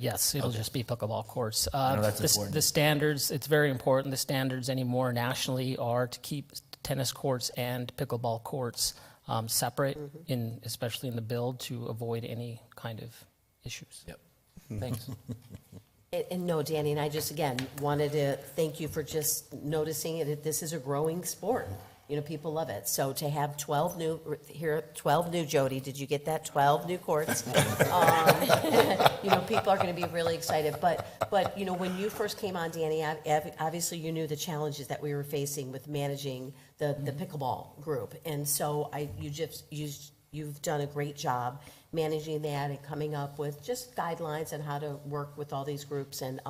S5: Yes, it'll just be pickleball courts.
S12: know that's important.
S5: The standards, it's very important, the standards anymore nationally are to keep tennis courts and pickleball courts separate, especially in the build, to avoid any kind of issues.
S12: Yep. Thanks.
S1: And no, Danny, and I just, again, wanted to thank you for just noticing it. This is a growing sport. People love it. So to have 12 new, Jody, did you get that? 12 new courts. People are going to be really excited. But when you first came on, Danny, obviously you knew the challenges that we were facing with managing the pickleball group. And so you've done a great job managing that and coming up with just guidelines on how to work with all these groups. And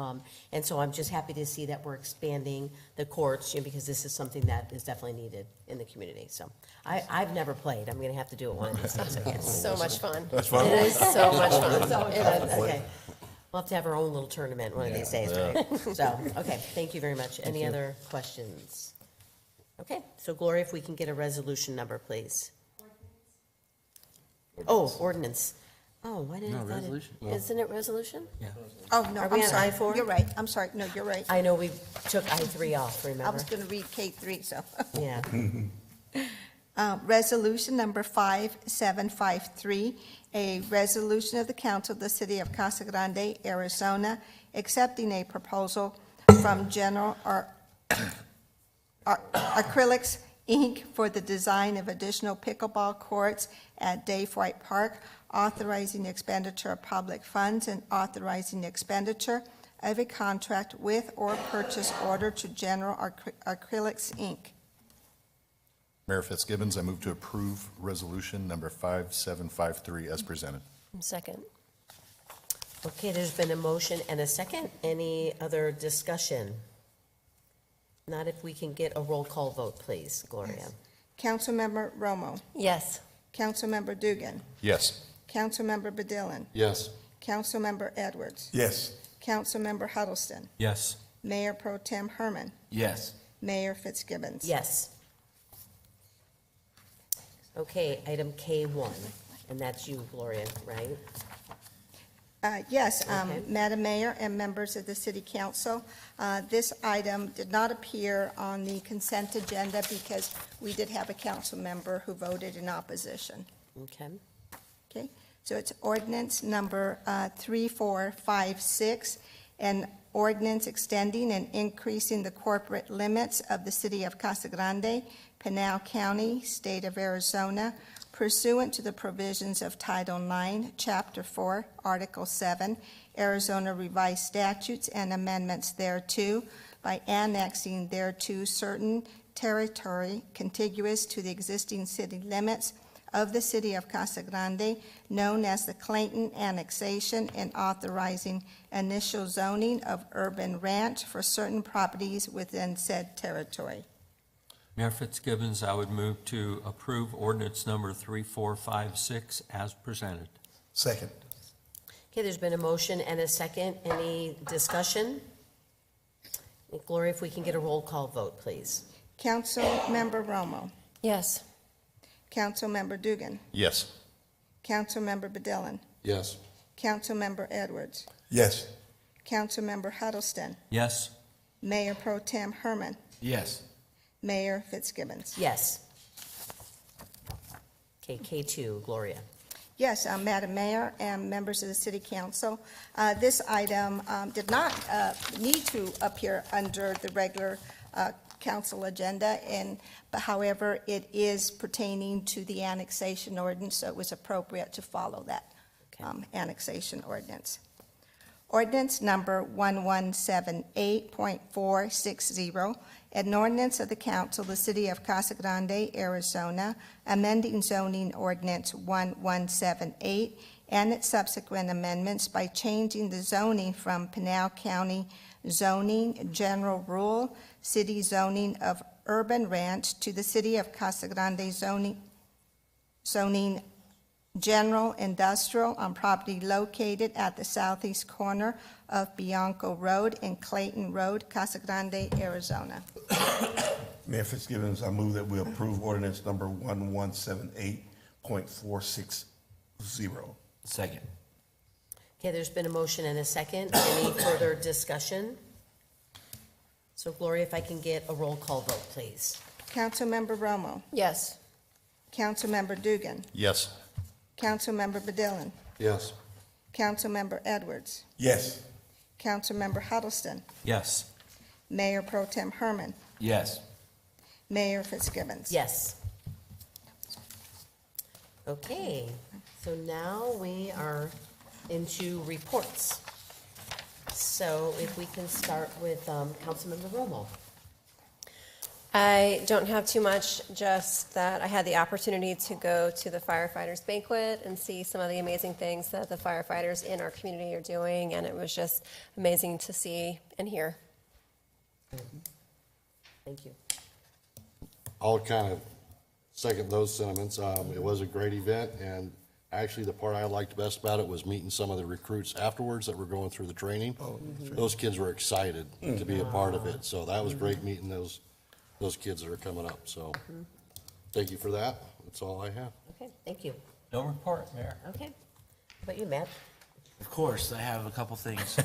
S1: so I'm just happy to see that we're expanding the courts, because this is something that is definitely needed in the community. So I've never played. I'm going to have to do it one of these days, I guess.
S16: So much fun.
S7: That's fun.
S16: It is so much fun.
S1: So
S16: It is.
S1: okay. We'll have to have our own little tournament one of these days, right? So, okay, thank you very much. Any other questions? Okay, so Gloria, if we can get a resolution number, please. Oh, ordinance. Oh, why didn't I thought
S12: resolution.
S1: Isn't it resolution?
S17: Oh, no,
S1: Are we
S17: I'm
S1: on
S17: sorry.
S1: I-4?
S17: You're right. I'm sorry. No, you're right.
S1: I know we took I-3 off,
S17: I
S1: remember?
S17: was going to read K3, so.
S1: Yeah.
S17: Resolution number 5753, a resolution of the council of the city of Casa Grande, Arizona, accepting a proposal from General Acrylics, Inc. for the design of additional pickleball courts at Dave White Park, authorizing expenditure of public funds and authorizing expenditure of a contract with or purchase order to General Acrylics, Inc.
S11: Mayor Fitzgibbons, I move to approve resolution number 5753 as presented.
S1: Second. Okay, there's been a motion and a second. Any other discussion? Not if we can get a roll call vote, please, Gloria.
S17: Councilmember Romo.
S16: Yes.
S17: Councilmember Dugan.
S11: Yes.
S17: Councilmember Badillon.
S13: Yes.
S17: Councilmember Edwards.
S7: Yes.
S17: Councilmember Huddleston.
S6: Yes.
S17: Mayor Pro Tem Herman.
S12: Yes.
S17: Mayor Fitzgibbons.
S1: Yes. Okay, item K1, and that's you, Gloria, right?
S17: Yes,
S1: Okay.
S17: Madam Mayor and members of the City Council, this item did not appear on the consent agenda because we did have a council member who voted in opposition.
S1: Okay.
S17: Okay, so it's ordinance number 3456, an ordinance extending and increasing the corporate limits of the City of Casa Grande, Pinal County, State of Arizona, pursuant to the provisions of Title IX, Chapter 4, Article 7, Arizona Revised Statutes and amendments thereto, by annexing thereto certain territory contiguous to the existing city limits of the City of Casa Grande, known as the Clayton Annexation, and authorizing initial zoning of urban ranch for certain properties within said territory.
S6: Mayor Fitzgibbons, I would move to approve ordinance number 3456 as presented.
S7: Second.
S1: Okay, there's been a motion and a second. Any discussion? Gloria, if we can get a roll call vote, please.
S17: Councilmember Romo,
S16: Yes.
S17: Councilmember Dugan,
S11: Yes.
S17: Councilmember Bedillin,
S13: Yes.
S17: Councilmember Edwards,
S7: Yes.
S17: Councilmember Huddleston,
S6: Yes.
S17: Mayor Pro Tem Herman,
S12: Yes.
S17: Mayor Fitzgibbons.
S1: Yes. Okay, K2, Gloria.
S17: Yes, Madam Mayor and members of the City Council, this item did not need to appear under the regular council agenda, but however, it is pertaining to the annexation ordinance, so it was appropriate to follow that annexation ordinance. Ordinance number 1178.460, an ordinance of the council of the city of Casa Grande, Arizona, amending zoning ordinance 1178 and its subsequent amendments by changing the zoning from Pinal County zoning general rule, city zoning of urban ranch, to the city of Casa Grande zoning general industrial on property located at the southeast corner of Bianco Road and Clayton Road, Casa Grande, Arizona.
S7: Mayor Fitzgibbons, I move that we approve ordinance number 1178.460.
S12: Second.
S1: Okay, there's been a motion and a second. Any further discussion? So Gloria, if I can get a roll call vote, please.
S17: Councilmember Romo,
S16: Yes.
S17: Councilmember Dugan,
S11: Yes.
S17: Councilmember Bedillin,
S13: Yes.
S17: Councilmember Edwards,
S7: Yes.
S17: Councilmember Huddleston,
S6: Yes.
S17: Mayor Pro Tem Herman,
S12: Yes.
S17: Mayor Fitzgibbons.
S1: Yes. Okay, so now we are into reports. So if we can start with Councilmember Romo.
S16: I don't have too much, just that I had the opportunity to go to the firefighters banquet and see some of the amazing things that the firefighters in our community are doing, and it was just amazing to see and hear.
S1: Thank you.
S13: I'll kind of second those sentiments. It was a great event, and actually, the part I liked best about it was meeting some of the recruits afterwards that were going through the training. Those kids were excited to be a part of it, so that was great meeting those kids that are coming up. So thank you for that. That's all I have.
S1: Okay, thank you.
S6: No report, Mayor.
S1: Okay. How about you, Matt?
S12: Of course, I have a couple things.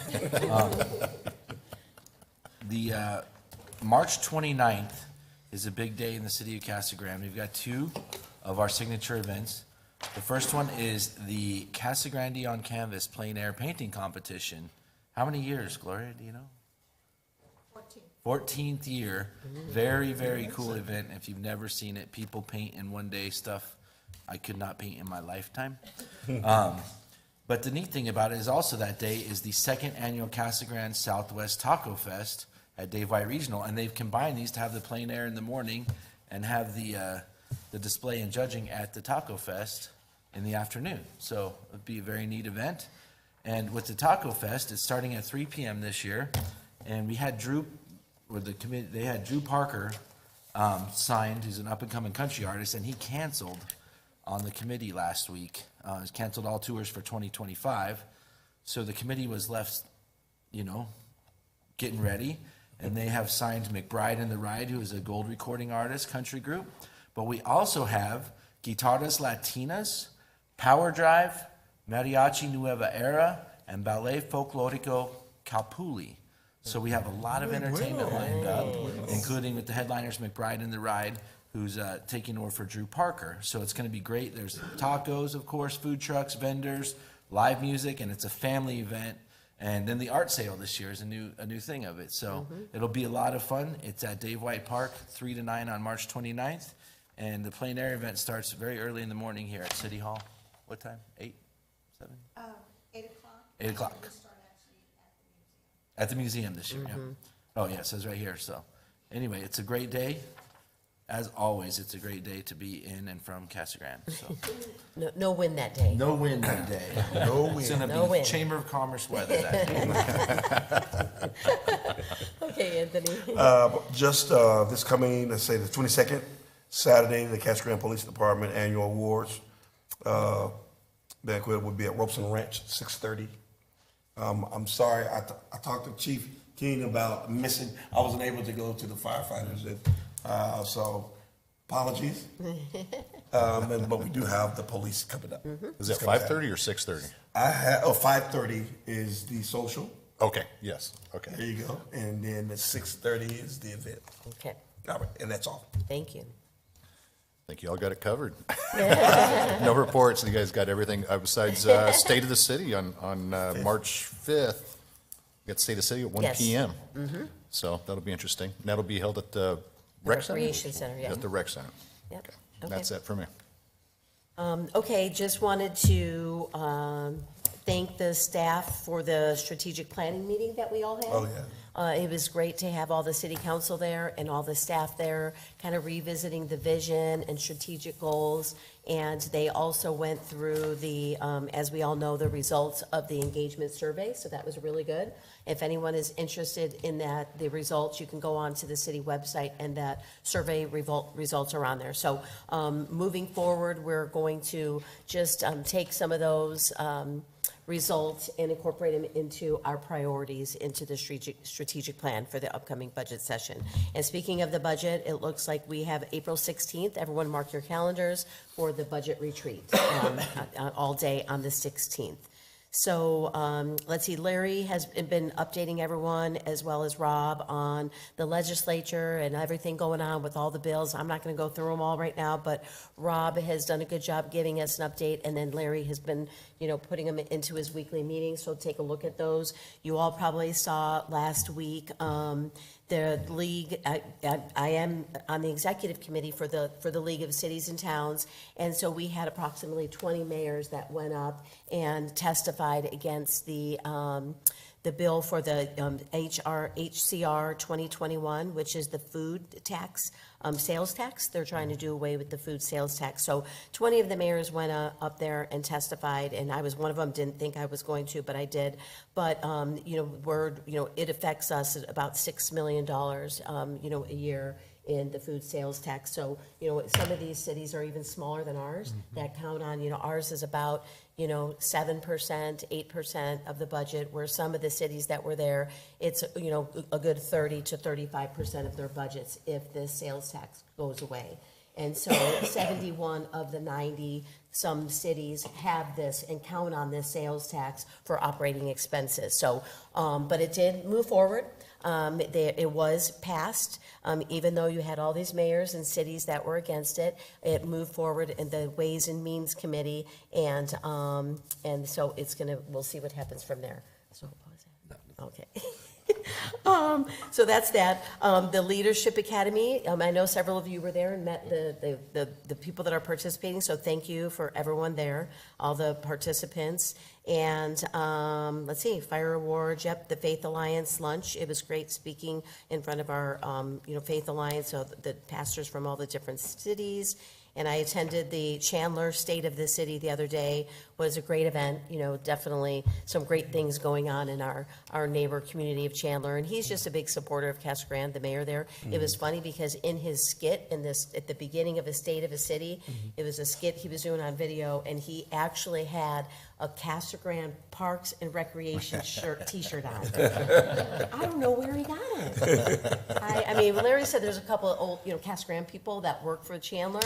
S12: The March 29th is a big day in the city of Casa Grande. We've got two of our signature events. The first one is the Casa Grande on Canvas plein air painting competition. How many years, Gloria, do you know? 14th year. Very, very cool event. If you've never seen it, people paint in one day stuff I could not paint in my lifetime. But the neat thing about it is also that day is the second annual Casa Grande Southwest Taco Fest at Dave White Regional, and they've combined these to have the plein air in the morning and have the display and judging at the Taco Fest in the afternoon. So it'd be a very neat event. And with the Taco Fest, it's starting at 3 p.m. this year, and we had Drew Parker signed, who's an up-and-coming country artist, and he canceled on the committee last week. He's canceled all tours for 2025. So the committee was left, getting ready, and they have signed McBride and the Ride, who is a gold recording artist, country group. But we also have Guitarras Latinas, Power Drive, Mariachi Nueva Era, and Ballet Folklorico Calpulli. So we have a lot of entertainment lined up, including with the headliners McBride and the Ride, who's taking over for Drew Parker. So it's going to be great. There's tacos, of course, food trucks, vendors, live music, and it's a family event. And then the art sale this year is a new thing of it. So it'll be a lot of fun. It's at Dave White Park, 3 to 9 on March 29th. And the plein air event starts very early in the morning here at City Hall. What time? 8? 7?
S17: 8 o'clock.
S12: 8 o'clock. At the museum this year, yeah. Oh, yeah, it says right here. So anyway, it's a great day. As always, it's a great day to be in and from Casa Grande. So.
S1: No wind that day.
S12: No wind that day.
S7: No wind.
S12: It's going to
S1: No
S12: be
S1: wind.
S12: Chamber of Commerce weather that day.
S1: Okay, Anthony.
S7: Just this coming, let's say the 22nd, Saturday, the Casa Grande Police Department Annual Awards banquet will be at Robeson Ranch, 6:30. I'm sorry, I talked to Chief King about missing, I wasn't able to go to the firefighters, so apologies. But we do have the police coming up.
S11: Is that 5:30 or 6:30?
S7: 5:30 is the social.
S11: Okay, yes, okay.
S7: There you go. And then at 6:30 is the event.
S1: Okay,
S7: All right, and that's all.
S1: thank you.
S11: I think you all got it covered. No reports, you guys got everything, besides State of the City on March 5th. We got State of the City at 1
S1: Yes.
S11: PM. So that'll be interesting. And that'll be held at the Rec Center?
S1: Recreation Center, yeah.
S11: At the Rec Center.
S1: Yep.
S11: Okay.
S1: Okay.
S11: That's it for me.
S1: Okay, just wanted to thank the staff for the strategic planning meeting that we all had.
S7: Oh, yeah.
S1: It was great to have all the city council there and all the staff there, kind of revisiting the vision and strategic goals. And they also went through the, as we all know, the results of the engagement survey, so that was really good. If anyone is interested in that, the results, you can go on to the city website and that survey results are on there. So moving forward, we're going to just take some of those results and incorporate them into our priorities into the strategic plan for the upcoming budget session. And speaking of the budget, it looks like we have April 16th. Everyone mark your calendars for the budget retreat all day on the 16th. So let's see, Larry has been updating everyone as well as Rob on the legislature and everything going on with all the bills. I'm not going to go through them all right now, but Rob has done a good job giving us an update, and then Larry has been, putting them into his weekly meetings, so take a look at those. You all probably saw last week the league, I am on the executive committee for the League of Cities and Towns, and so we had approximately 20 mayors that went up and testified against the bill for the HCR 2021, which is the food tax, sales tax. They're trying to do away with the food sales tax. So 20 of the mayors went up there and testified, and I was one of them. Didn't think I was going to, but I did. But it affects us at about $6 million, a year in the food sales tax. So, some of these cities are even smaller than ours that count on, ours is about, 7%, 8% of the budget, where some of the cities that were there, it's, a good 30 to 35% of their budgets if the sales tax goes away. And so 71 of the 90 some cities have this and count on this sales tax for operating expenses. So, but it did move forward. It was passed, even though you had all these mayors and cities that were against it. It moved forward in the Ways and Means Committee, and so we'll see what happens from there. So, what was that? Okay. So that's that. The Leadership Academy, I know several of you were there and met the people that are participating, so thank you for everyone there, all the participants. And let's see, Fire Awards, yep, the Faith Alliance lunch. It was great speaking in front of our, Faith Alliance, so the pastors from all the different cities. And I attended the Chandler State of the City the other day. Was a great event, definitely some great things going on in our neighbor community of Chandler. And he's just a big supporter of Casa Grande, the mayor there. It was funny because in his skit at the beginning of a State of a City, it was a skit he was doing on video, and he actually had a Casa Grande Parks and Recreation t-shirt on. I don't know where he got it. I mean, Larry said there's a couple of old, Casa Grande people that work for Chandler.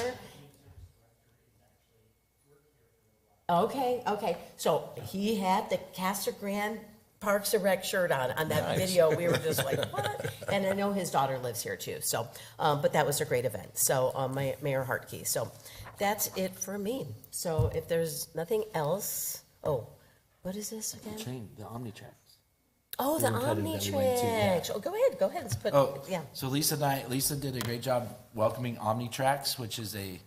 S1: Okay. So he had the Casa Grande Parks and Rec shirt on that video. We were just like, what? And I know his daughter lives here too. So, but that was a great event. So, Mayor Hartke. So that's it for me. So if there's nothing else, what is this again?
S12: The OmniTracks.
S1: Oh, the OmniTracks. Oh, go ahead. Let's put, yeah.
S12: So Lisa did a great job welcoming OmniTracks, which is a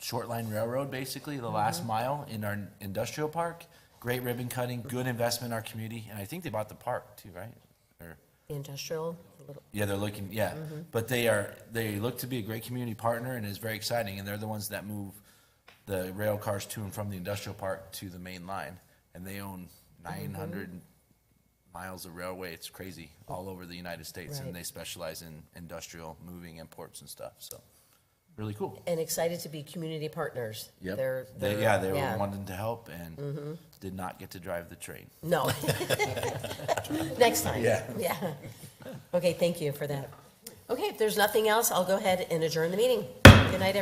S12: short line railroad, basically the last mile in our industrial park. Great ribbon cutting, good investment in our community, and I think they bought the park too, right?
S1: Industrial.
S12: Yeah, they're looking. Yeah, but they look to be a great community partner, and it's very exciting. And they're the ones that move the rail cars to and from the industrial park to the main line, and they own 900 miles of railway. It's crazy, all over the United States, and they specialize in industrial moving and ports and stuff. So. Really cool.
S1: And excited to be community partners.
S12: Yep.
S1: They
S12: were wanting to help and did not get to drive the train.
S1: No. Next time.
S9: Yeah.
S1: Yeah. Okay, thank you for that. Okay, if there's nothing else, I'll go ahead and adjourn the meeting. Good night, everyone.